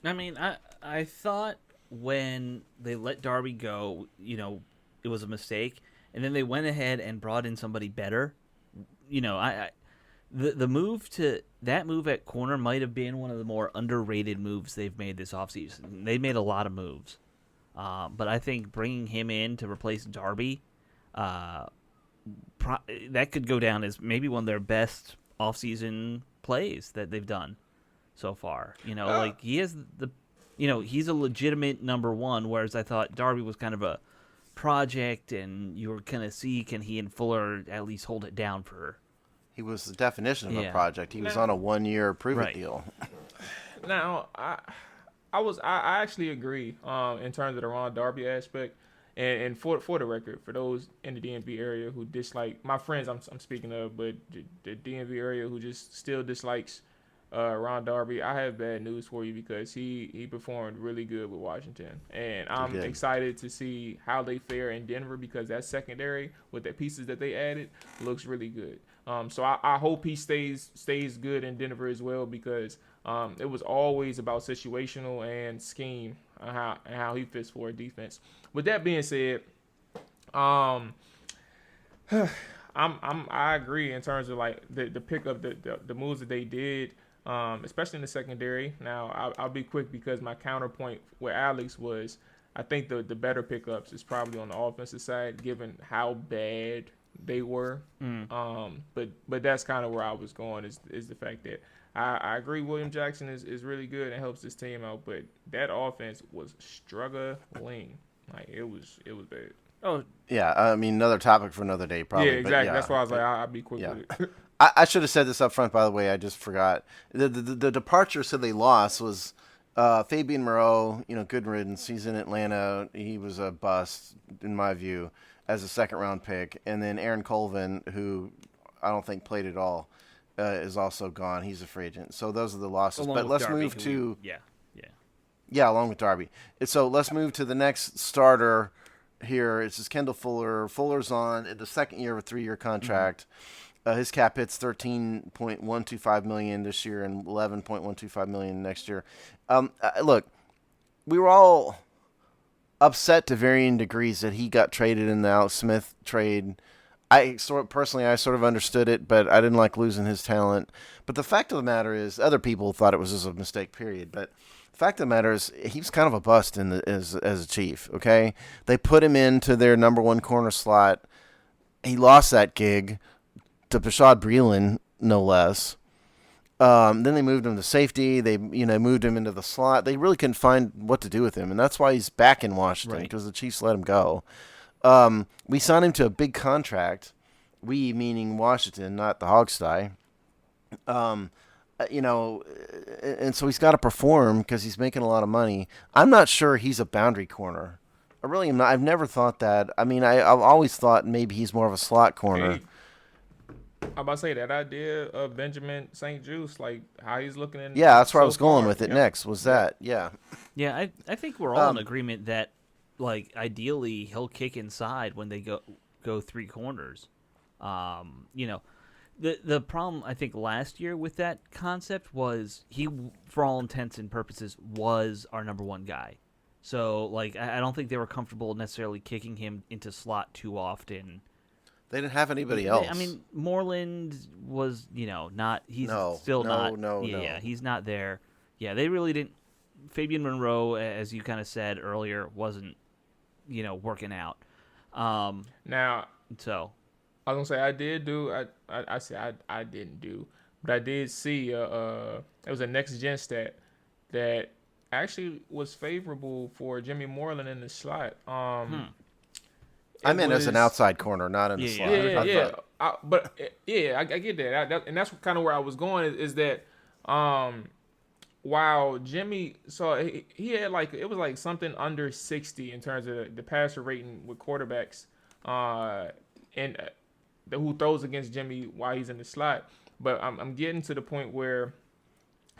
S2: I mean, I thought when they let Darby go, it was a mistake, and then they went ahead and brought in somebody better. The move at corner might have been one of the more underrated moves they've made this offseason. They made a lot of moves. But I think bringing him in to replace Darby, that could go down as maybe one of their best offseason plays that they've done so far. Like he is he's a legitimate number one, whereas I thought Darby was kind of a project, and you were going to see can he and Fuller at least hold it down for.
S3: He was the definition of a project. He was on a 1-year prove-it deal.
S4: Now, I actually agree in terms of the Ron Darby aspect, and for the record, for those in the DMV area who dislike my friends, I'm speaking of, but the DMV area who just still dislikes Ron Darby, I have bad news for you because he performed really good with Washington, and I'm excited to see how they fare in Denver because that secondary with the pieces that they added looks really good. So I hope he stays good in Denver as well because it was always about situational and scheme and how he fits for a defense. With that being said, I agree in terms of like the pickup, the moves that they did, especially in the secondary. Now I'll be quick because my counterpoint with Alex was I think the better pickups is probably on the offensive side given how bad they were. But that's kind of where I was going is the fact that I agree William Jackson is really good and helps this team out, but that offense was struggling. Like it was bad.
S3: Oh yeah, I mean another topic for another day, probably.
S4: Yeah, exactly.
S3: Yeah,
S4: that's why I was like, I'll be quick with it.
S3: I should have said this up front, by the way. I just forgot. The departure, so they lost, was Fabian Moreau. Good riddance. He's in Atlanta. He was a bust, in my view, as a second-round pick. And then Aaron Colvin, who I don't think played at all, is also gone. He's a free agent. So those are the losses. But let's move to... Yeah, along with Darby. So let's move to the next starter here. It's just Kendall Fuller. Fuller's on in the second year of a 3-year contract. His cap hits $13.125 million this year and $11.125 million next year. Look, we were all upset to varying degrees that he got traded in the Alex Smith trade. Personally, I sort of understood it, but I didn't like losing his talent. But the fact of the matter is, other people thought it was just a mistake, period. But the fact of the matter is, he was kind of a bust as a Chief, okay? They put him into their number one corner slot. He lost that gig to Bashad Breeland, no less. Then they moved him to safety. They moved him into the slot. They really couldn't find what to do with him, and that's why he's back in Washington because the Chiefs let him go. We signed him to a big contract. We, meaning Washington, not the Hogsty. And so he's got to perform because he's making a lot of money. I'm not sure he's a boundary corner. I really am not. I've never thought that. I mean, I've always thought maybe he's more of a slot corner.
S4: Hey, I'm about to say that idea of Benjamin St. Juice, like how he's looking in.
S3: Yeah, that's where I was going with it next. Was that? Yeah.
S2: Yeah, I think we're all in agreement that, like, ideally he'll kick inside when they go 3 corners. The problem I think last year with that concept was he, for all intents and purposes, was our number one guy. So, like, I don't think they were comfortable necessarily kicking him into slot too often.
S3: They didn't have anybody else.
S2: I mean, Moreland was, not. He's still not. No. He's not there. Yeah, they really didn't. Fabian Monroe, as you kind of said earlier, wasn't, working out.
S4: Now,
S2: so
S4: I was gonna say I did do. I said I didn't do, but I did see. It was a next gen stat that actually was favorable for Jimmy Moreland in the slot.
S3: I meant as an outside corner, not in the slot.
S4: Yeah. I get that. And that's kind of where I was going is that while Jimmy saw he had it was like something under 60 in terms of the passer rating with quarterbacks and who throws against Jimmy while he's in the slot. But I'm getting to the point where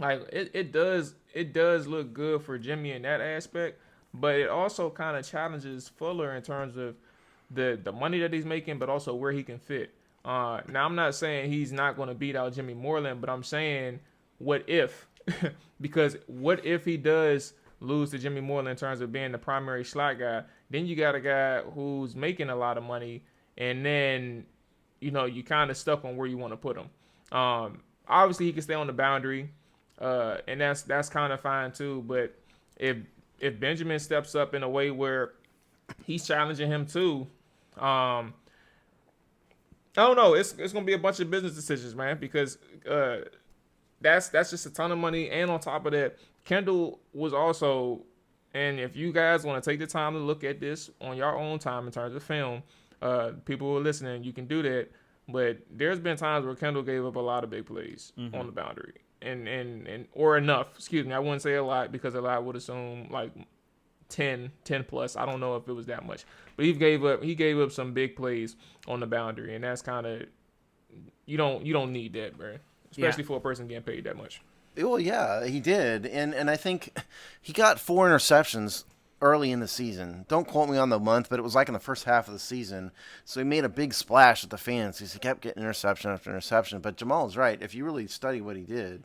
S4: it does look good for Jimmy in that aspect, but it also kind of challenges Fuller in terms of the money that he's making, but also where he can fit. Now, I'm not saying he's not going to beat out Jimmy Moreland, but I'm saying what if? Because what if he does lose to Jimmy Moreland in terms of being the primary slot guy? Then you got a guy who's making a lot of money, and then, you kind of stuck on where you want to put him. Obviously, he can stay on the boundary, and that's kind of fine too. But if Benjamin steps up in a way where he's challenging him too, I don't know. It's gonna be a bunch of business decisions, man, because that's just a ton of money. And on top of that, Kendall was also, and if you guys want to take the time to look at this on your own time in terms of film, people who are listening, you can do that. But there's been times where Kendall gave up a lot of big plays on the boundary, and or enough. Excuse me, I wouldn't say a lot because a lot would assume like 10 plus. I don't know if it was that much, but he gave up some big plays on the boundary, and that's kind of you don't need that, bro, especially for a person getting paid that much.
S3: Well, yeah, he did, and I think he got 4 interceptions early in the season. Don't quote me on the month, but it was like in the first half of the season. So he made a big splash with the fans because he kept getting interception after interception. But Jamal's right. If you really study what he did,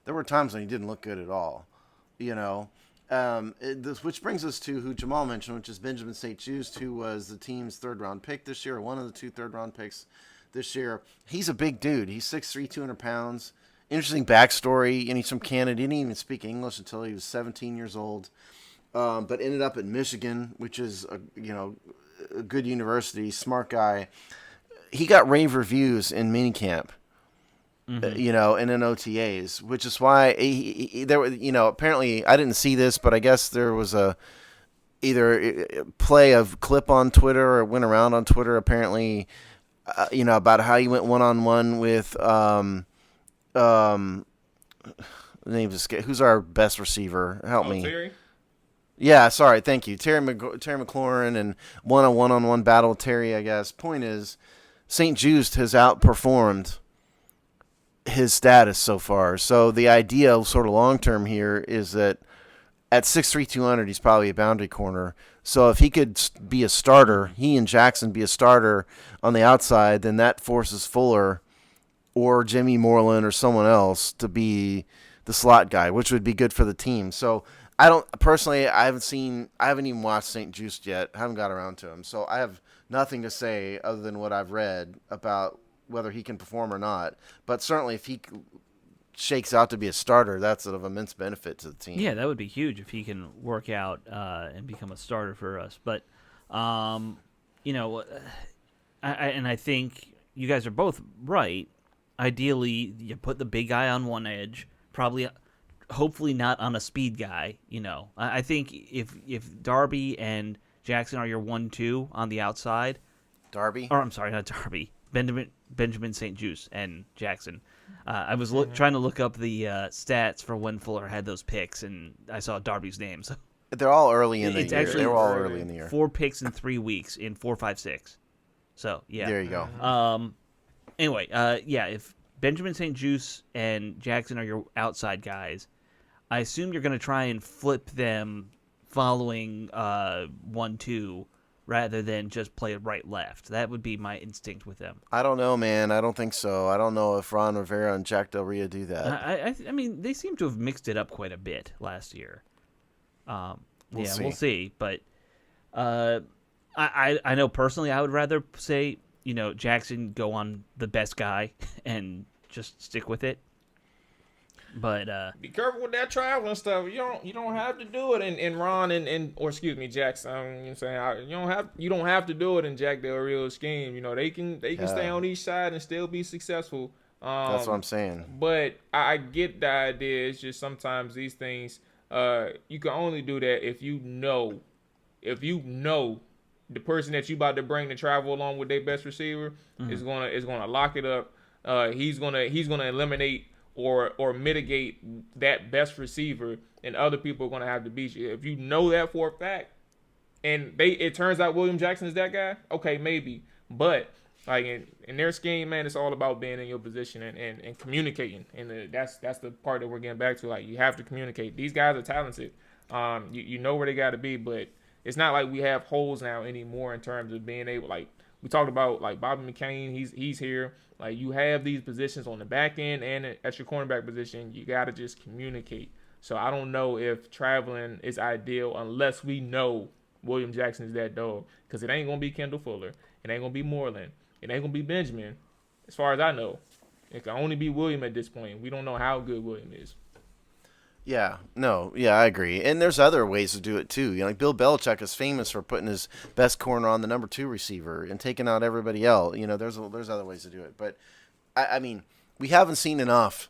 S3: there were times when he didn't look good at all. You know, which brings us to who Jamal mentioned, which is Benjamin St-Juste, who was the team's third-round pick this year, or one of the 2 third-round picks this year. He's a big dude. He's 6'3", 200 pounds. Interesting backstory. And he's from Canada. Didn't even speak English until he was 17 years old. But ended up at Michigan, which is a good university. Smart guy. He got rave reviews in minicamp. And in OTAs, which is why there were, apparently I didn't see this, but I guess there was either a play of clip on Twitter or went around on Twitter apparently, about how he went one-on-one with the name escape. Who's our best receiver? Help me.
S4: Terry?
S3: Yeah, sorry, thank you. Terry McLaurin, and one-on-one battle with Terry, I guess. Point is, St-Juste has outperformed his status so far. So the idea sort of long-term here is that at 6'3", 200, he's probably a boundary corner. So if he could be a starter, he and Jackson be a starter on the outside, then that forces Fuller or Jimmy Moreland or someone else to be the slot guy, which would be good for the team. So I haven't even watched St-Juste yet. I haven't got around to him. So I have nothing to say other than what I've read about whether he can perform or not. But certainly if he shakes out to be a starter, that's of immense benefit to the team.
S2: Yeah, that would be huge if he can work out and become a starter for us. But, I think you guys are both right. Ideally, you put the big guy on one edge, hopefully not on a speed guy. I think if Darby and Jackson are your 1-2 on the outside,
S3: Darby?
S2: Or I'm sorry, not Darby. Benjamin St-Juste and Jackson. I was trying to look up the stats for when Fuller had those picks, and I saw Darby's name. So
S3: they're all early in the year.
S2: Actually,
S3: they were all early in the year.
S2: 4 picks in 3 weeks in 4, 5, 6. So yeah,
S3: there you go.
S2: Anyway, if Benjamin St-Juste and Jackson are your outside guys, I assume you're going to try and flip them following 1-2 rather than just play right-left. That would be my instinct with them.
S3: I don't know, man. I don't think so. I don't know if Ron Rivera and Jack Del Rio do that.
S2: I mean, they seem to have mixed it up quite a bit last year. We'll see. But I know personally I would rather say, Jackson go on the best guy and just stick with it. But
S4: be careful with that traveling stuff. You don't have to do it in Ron or excuse me, Jackson. You know what I'm saying? You don't have to do it in Jack Del Rio's scheme. They can stay on each side and still be successful.
S3: That's what I'm saying.
S4: But I get the idea. It's just sometimes these things you can only do that if you know the person that you about to bring to travel along with their best receiver is gonna lock it up. He's gonna eliminate or mitigate that best receiver, and other people are gonna have to beat you. If you know that for a fact, and it turns out William Jackson is that guy, okay, maybe. But like in their scheme, man, it's all about being in your position and communicating. And that's the part that we're getting back to. Like, you have to communicate. These guys are talented. You know where they got to be, but it's not like we have holes now anymore in terms of being able, like we talked about, like Bobby McCain, he's here. Like, you have these positions on the back end and at your cornerback position. You got to just communicate. So I don't know if traveling is ideal unless we know William Jackson is that dog, because it ain't going to be Kendall Fuller. It ain't going to be Moreland. It ain't going to be Benjamin, as far as I know. It can only be William at this point. We don't know how good William is.
S3: Yeah, I agree. And there's other ways to do it too. Like Bill Belichick is famous for putting his best corner on the number 2 receiver and taking out everybody else. There's other ways to do it. But I mean, we haven't seen enough.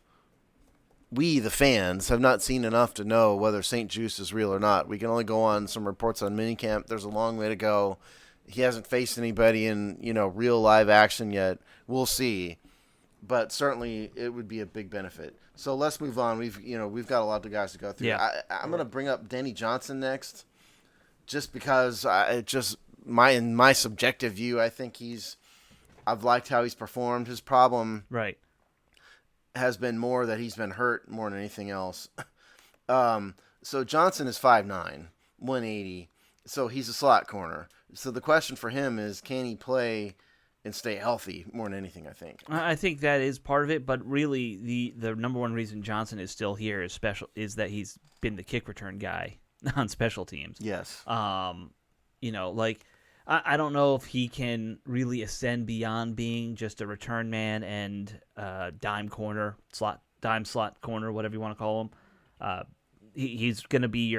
S3: We, the fans, have not seen enough to know whether St-Juste is real or not. We can only go on some reports on minicamp. There's a long way to go. He hasn't faced anybody in, real live action yet. We'll see. But certainly it would be a big benefit. So let's move on. We've got a lot of guys to go through.
S2: Yeah.
S3: I'm going to bring up Danny Johnson next, just because in my subjective view, I think I've liked how he's performed. His problem,
S2: right,
S3: has been more that he's been hurt more than anything else. So Johnson is 5'9", 180. So he's a slot corner. So the question for him is, can he play and stay healthy more than anything, I think.
S2: I think that is part of it, but really the number one reason Johnson is still here is that he's been the kick return guy on special teams.
S3: Yes.
S2: Like I don't know if he can really ascend beyond being just a return man and dime slot corner, whatever you want to call him. He's going to be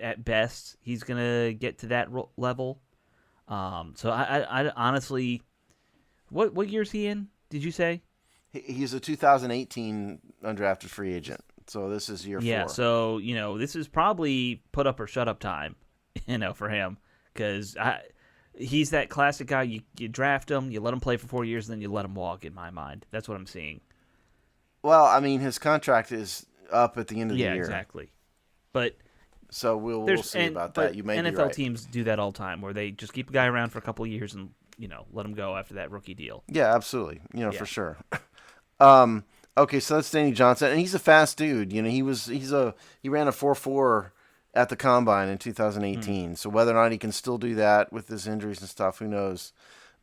S2: at best, he's going to get to that level. So I honestly, what year is he in? Did you say?
S3: He's a 2018 undrafted free agent. So this is year 4.
S2: Yeah. So this is probably put up or shut up time, for him, because he's that classic guy. You draft him, you let him play for 4 years, and then you let him walk. In my mind, that's what I'm seeing.
S3: Well, I mean, his contract is up at the end of the year.
S2: Yeah, exactly. But
S3: so we'll see about that. You may
S2: NFL
S3: be right.
S2: teams do that all the time, where they just keep a guy around for a couple of years and let him go after that rookie deal.
S3: Yeah, absolutely. For sure. Okay, so that's Danny Johnson, and he's a fast dude. He ran a 4.4 at the combine in 2018. So whether or not he can still do that with his injuries and stuff, who knows?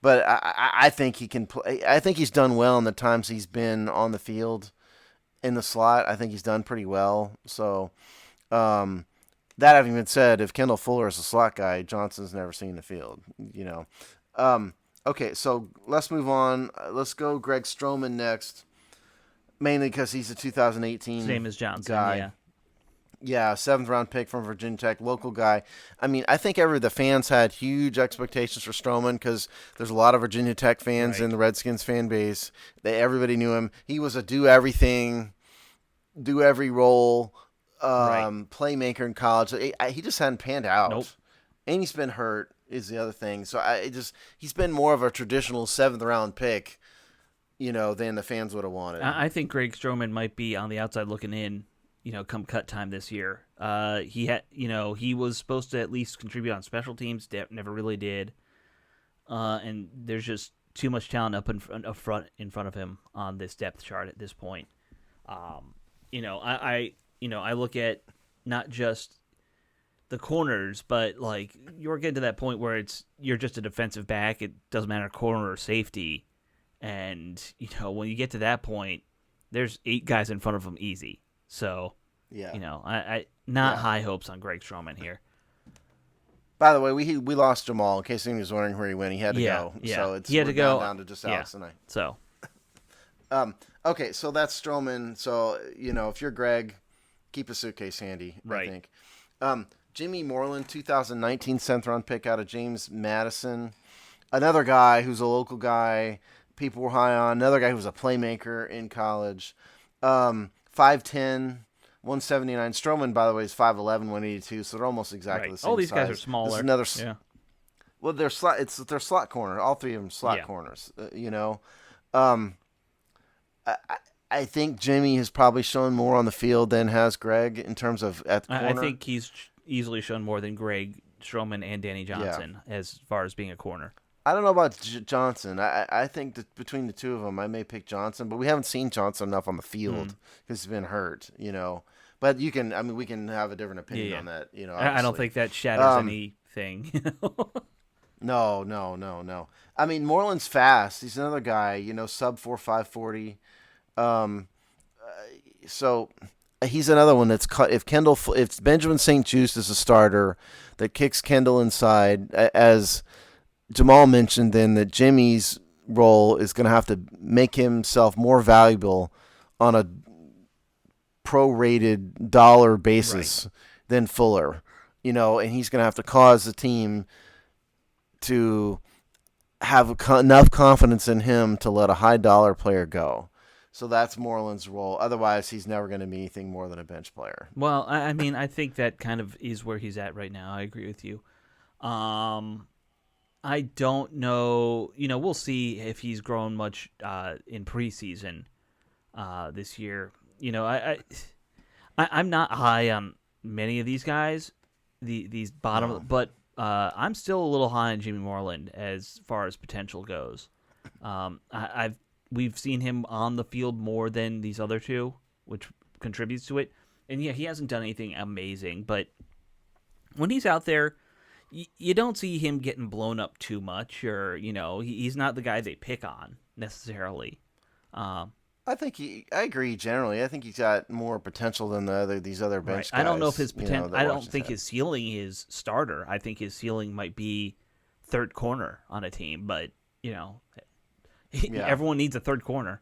S3: But I think he can play. I think he's done well in the times he's been on the field in the slot. I think he's done pretty well. So, that having been said, if Kendall Fuller is a slot guy, Johnson's never seen the field. Okay, so let's move on. Let's go Greg Stroman next, mainly because he's a 2018
S2: same as Johnson
S3: guy.
S2: Yeah.
S3: Yeah, 7th round pick from Virginia Tech, local guy. I mean, I think the fans had huge expectations for Stroman because there's a lot of Virginia Tech fans in the Redskins fan base. Everybody knew him. He was a do everything, do every role playmaker in college. He just hadn't panned out.
S2: Nope.
S3: And he's been hurt is the other thing. So he's been more of a traditional 7th round pick, than the fans would have wanted.
S2: I think Greg Stroman might be on the outside looking in. Come cut time this year. He was supposed to at least contribute on special teams. Never really did. And there's just too much talent up in front of him on this depth chart at this point. I look at not just the corners, but like you're getting to that point where you're just a defensive back. It doesn't matter corner or safety. And when you get to that point, there's 8 guys in front of him easy. So, I high hopes on Greg Stroman here.
S3: By the way, we lost Jamal. In case anyone was wondering where he went, he had to go.
S2: Yeah.
S3: So
S2: he had to go
S3: down to just Alex and I.
S2: So,
S3: okay, so that's Stroman. So if you're Greg, keep a suitcase handy.
S2: Right.
S3: I think. Jimmy Moreland, 2019 7th round pick out of James Madison, another guy who's a local guy. People were high on. Another guy who was a playmaker in college. 5'10", 179. Stroman, by the way, is 5'11", 182, so they're almost exactly the same
S2: All these
S3: size.
S2: guys are smaller.
S3: This is another,
S2: yeah.
S3: Well, they're slot corner. All 3 of them slot corners. I think Jimmy has probably shown more on the field than has Greg in terms of at the corner.
S2: I think he's easily shown more than Greg Stroman and Danny Johnson as far as being a corner.
S3: I don't know about Johnson. I think that between the 2 of them, I may pick Johnson, but we haven't seen Johnson enough on the field because he's been hurt, But we can have a different opinion on that,
S2: I don't think that shatters anything.
S3: No. I mean, Moreland's fast. He's another guy, sub 4.5 40. So he's another one that's cut. If Benjamin St. Juste is a starter that kicks Kendall inside, as Jamal mentioned, then that Jimmy's role is going to have to make himself more valuable on a prorated dollar basis than Fuller, and he's going to have to cause the team to have enough confidence in him to let a high dollar player go. So that's Moreland's role. Otherwise, he's never going to be anything more than a bench player.
S2: Well, I mean, I think that kind of is where he's at right now. I agree with you. I don't know. We'll see if he's grown much in preseason this year. I'm not high on many of these guys, these bottom, but I'm still a little high on Jimmy Moreland as far as potential goes. I've we've seen him on the field more than these other two, which contributes to it. And yeah, he hasn't done anything amazing, but when he's out there, you don't see him getting blown up too much, or he's not the guy they pick on necessarily.
S3: I agree generally. I think he's got more potential than these other bench guys.
S2: I don't know if his potential. I don't think his ceiling is starter. I think his ceiling might be third corner on a team, but everyone needs a third corner.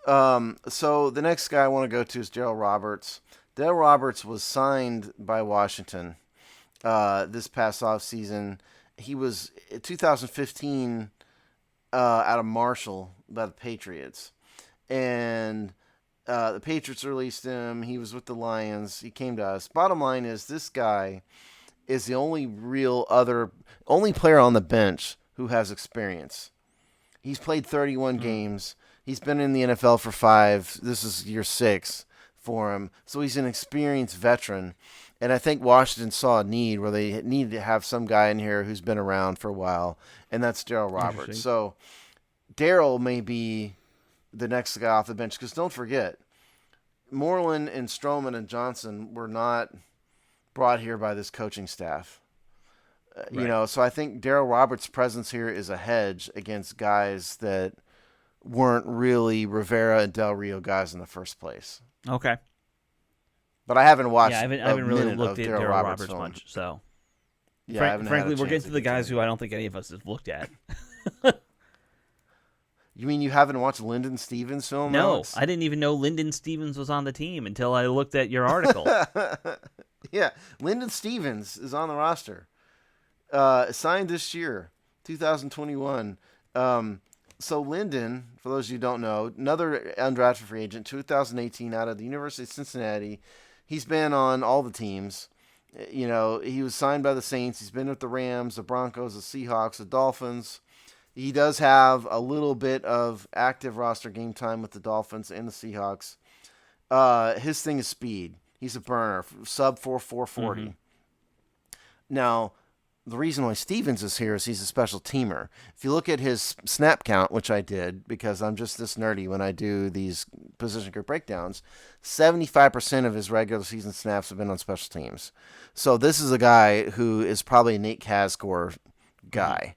S3: So the next guy I want to go to is Darryl Roberts. Darryl Roberts was signed by Washington this past offseason. He was in 2015 out of Marshall by the Patriots. And the Patriots released him. He was with the Lions. He came to us. Bottom line is this guy is the only player on the bench who has experience. He's played 31 games. He's been in the NFL for 5. This is year 6 for him. So he's an experienced veteran. And I think Washington saw a need where they needed to have some guy in here who's been around for a while, and that's Darryl Roberts. So Darryl may be the next guy off the bench, because don't forget, Moreland and Stroman and Johnson were not brought here by this coaching staff. So I think Darryl Roberts' presence here is a hedge against guys that weren't really Rivera and Del Rio guys in the first place.
S2: Okay.
S3: But I haven't watched.
S2: Yeah, I haven't really looked at Darryl Roberts much. So, frankly, we're getting to the guys who I don't think any of us have looked at.
S3: You mean you haven't watched Lyndon Stevens' film?
S2: No,
S3: Alex?
S2: I didn't even know Lyndon Stevens was on the team until I looked at your article.
S3: Yeah, Lyndon Stevens is on the roster. Signed this year, 2021. So Lyndon, for those of you who don't know, another undrafted free agent, 2018 out of the University of Cincinnati. He's been on all the teams. He was signed by the Saints. He's been with the Rams, the Broncos, the Seahawks, the Dolphins. He does have a little bit of active roster game time with the Dolphins and the Seahawks. His thing is speed. He's a burner, sub 4.40. Mm-hmm. Now, the reason why Stevens is here is he's a special teamer. If you look at his snap count, which I did because I'm just this nerdy when I do these position group breakdowns, 75% of his regular season snaps have been on special teams. So this is a guy who is probably a Nate Cascore guy.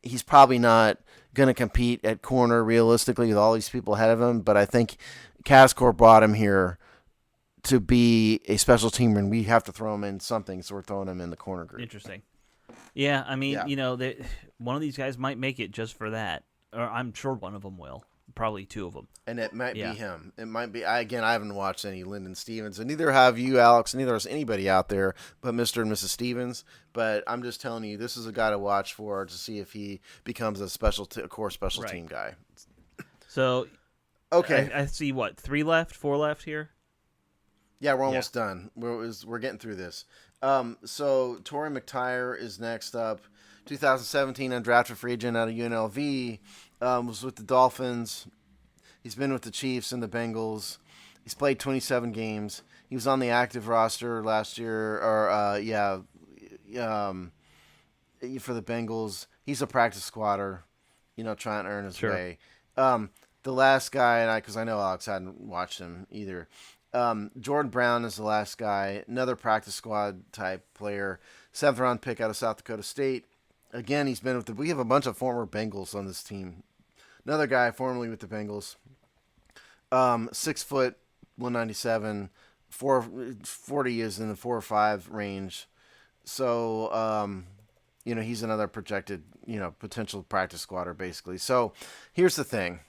S3: He's probably not going to compete at corner realistically with all these people ahead of him, but I think Cascore brought him here to be a special teamer, and we have to throw him in something, so we're throwing him in the corner group.
S2: Interesting. Yeah, I mean, one of these guys might make it just for that. Or I'm sure one of them will. Probably two of them.
S3: And it might be him. It might be. I haven't watched any Lyndon Stevens, and neither have you, Alex, and neither has anybody out there but Mr. and Mrs. Stevens. But I'm just telling you, this is a guy to watch for to see if he becomes a core special team guy.
S2: So,
S3: okay,
S2: I see 4 left here.
S3: Yeah, we're almost done. We're getting through this. So Torrey McTyer is next up. 2017 undrafted free agent out of UNLV. Was with the Dolphins. He's been with the Chiefs and the Bengals. He's played 27 games. He was on the active roster last year, for the Bengals. He's a practice squatter, trying to earn his way. The last guy, because I know Alex hadn't watched him either. Jordan Brown is the last guy, another practice squad type player, 7th round pick out of South Dakota State. Again, he's been we have a bunch of former Bengals on this team. Another guy formerly with the Bengals, 6 foot, 197, 440 is in the 4 or 5 range. So, he's another projected, potential practice squatter basically. So here's the thing.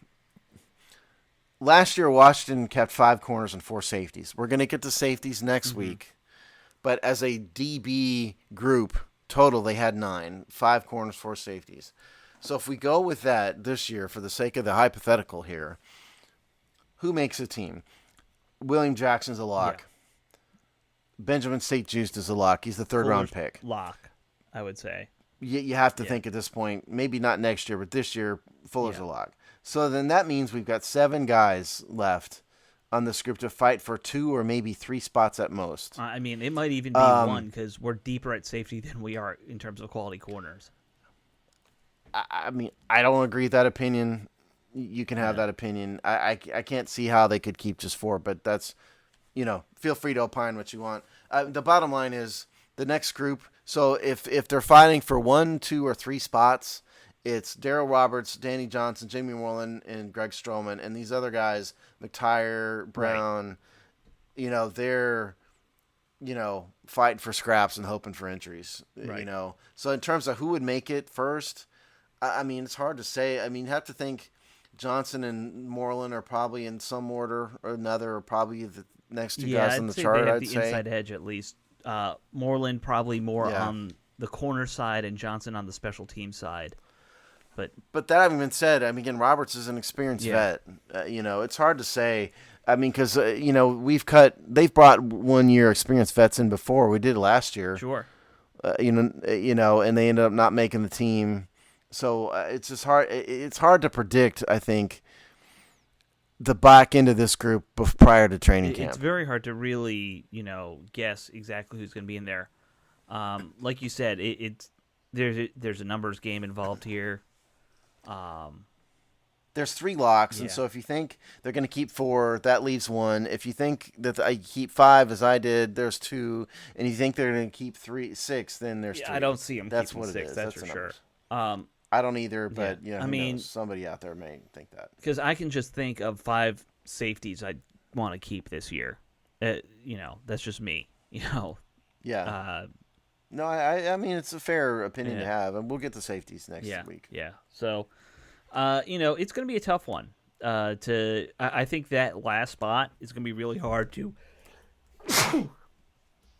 S3: Last year, Washington kept 5 corners and 4 safeties. We're going to get to safeties next week. But as a DB group, total, they had 9. 5 corners, 4 safeties. So if we go with that this year, for the sake of the hypothetical here, who makes a team? William Jackson's a lock. Yeah. Benjamin St-Juste is a lock. He's the 3rd round pick.
S2: Lock, I would say.
S3: You have to think at this point, maybe not next year, but this year, Fuller's a lock. So then that means we've got 7 guys left on this group to fight for 2 or maybe 3 spots at most.
S2: I mean, it might even be 1 because we're deeper at safety than we are in terms of quality corners.
S3: I mean, I don't agree with that opinion. you can have that opinion. I can't see how they could keep just 4, but that's, feel free to opine what you want. The bottom line is the next group. So if they're fighting for 1, 2, or 3 spots, it's Darryl Roberts, Danny Johnson, Jamie Moreland, and Greg Stroman, and these other guys, McTire, Brown. Right. They're fighting for scraps and hoping for injuries.
S2: Right.
S3: So in terms of who would make it first, I mean, it's hard to say. I mean, you have to think Johnson and Moreland are probably in some order or another, or probably the next 2 guys on the chart.
S2: They have
S3: I'd
S2: the
S3: say
S2: inside edge at least. Moreland probably more on the corner side, and Johnson on the special team side.
S3: But that having been said, I mean, again, Roberts is an experienced vet. It's hard to say. I mean, because they've brought 1-year experienced vets in before. We did last year.
S2: Sure.
S3: And they ended up not making the team. So it's just hard. It's hard to predict, I think, the back end of this group prior to training camp.
S2: It's very hard to really, guess exactly who's going to be in there. Like you said, there's a numbers game involved here.
S3: There's 3 locks, and so if you think they're going to keep 4, that leaves 1. If you think that I keep 5, as I did, there's 2, and you think they're going to keep 6, then there's 3.
S2: I don't see them
S3: That's
S2: keeping
S3: what
S2: 6.
S3: it is.
S2: That's for sure.
S3: I don't either, but
S2: I mean,
S3: somebody out there may think that.
S2: Because I can just think of 5 safeties I'd want to keep this year. That's just me.
S3: Yeah. No, I mean, it's a fair opinion to have, and we'll get the safeties next week.
S2: Yeah. So, it's going to be a tough one. I think that last spot is going to be really hard to.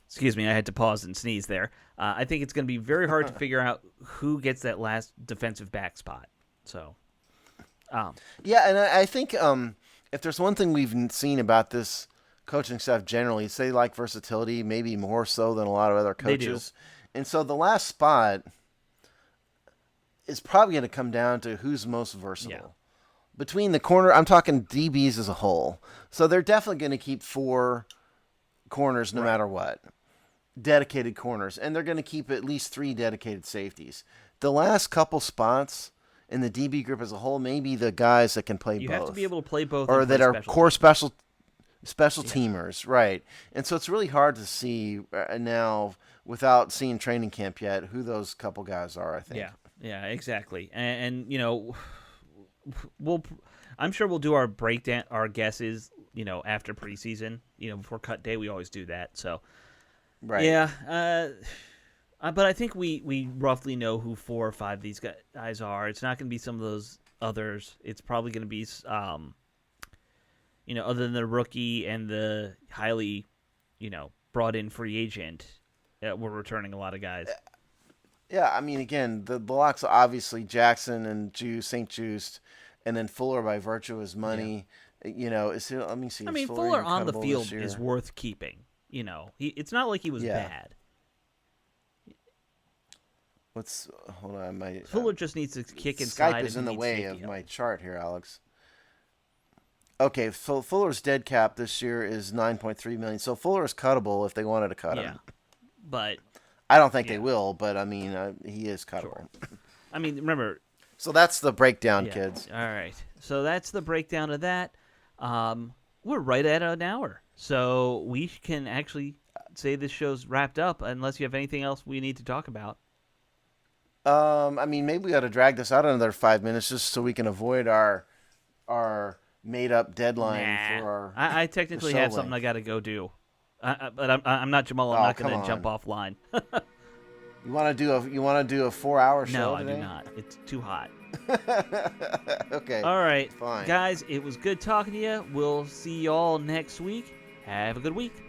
S2: Excuse me, I had to pause and sneeze there. I think it's going to be very hard to figure out who gets that last defensive back spot. So,
S3: yeah, and I think if there's one thing we've seen about this coaching staff generally, it's they like versatility, maybe more so than a lot of other coaches. They do. And so the last spot is probably going to come down to who's most versatile. Yeah. Between the corner, I'm talking DBs as a whole. So they're definitely going to keep 4 corners no matter what. Dedicated corners. And they're going to keep at least 3 dedicated safeties. The last couple spots in the DB group as a whole, maybe the guys that can play both.
S2: You have to be able to play both.
S3: Or that are core special teamers, right? And so it's really hard to see now without seeing training camp yet who those couple guys are, I think.
S2: Yeah, exactly. And I'm sure we'll do our breakdown, our guesses, after preseason, before cut day. We always do that. So,
S3: right.
S2: Yeah. But I think we roughly know who 4 or 5 of these guys are. It's not going to be some of those others. It's probably going to be, other than the rookie and the highly, brought in free agent, we're returning a lot of guys.
S3: Yeah, I mean, again, the locks are obviously Jackson and St. Just, and then Fuller by virtue of his money. Yeah. Let me see.
S2: I mean, Fuller on the field is worth keeping. It's not like he was bad.
S3: Hold on,
S2: Fuller just needs to kick inside.
S3: Skype is in the way of my chart here, Alex. Okay, so Fuller's dead cap this year is $9.3 million. So Fuller is cuttable if they wanted to cut him.
S2: Yeah, but
S3: I don't think they will. But I mean, he is cuttable.
S2: Sure. I mean, remember.
S3: So that's the breakdown, kids.
S2: All right. So that's the breakdown of that. We're right at an hour, so we can actually say this show's wrapped up. Unless you have anything else we need to talk about.
S3: I mean, maybe we ought to drag this out another 5 minutes just so we can avoid our made-up deadline for our.
S2: I technically have something I got to go do, but I'm not Jamal. I'm not going to jump offline.
S3: You want to do a 4-hour show?
S2: No,
S3: today?
S2: I do not. It's too hot.
S3: Okay.
S2: All right,
S3: fine,
S2: guys. It was good talking to you. We'll see y'all next week. Have a good week.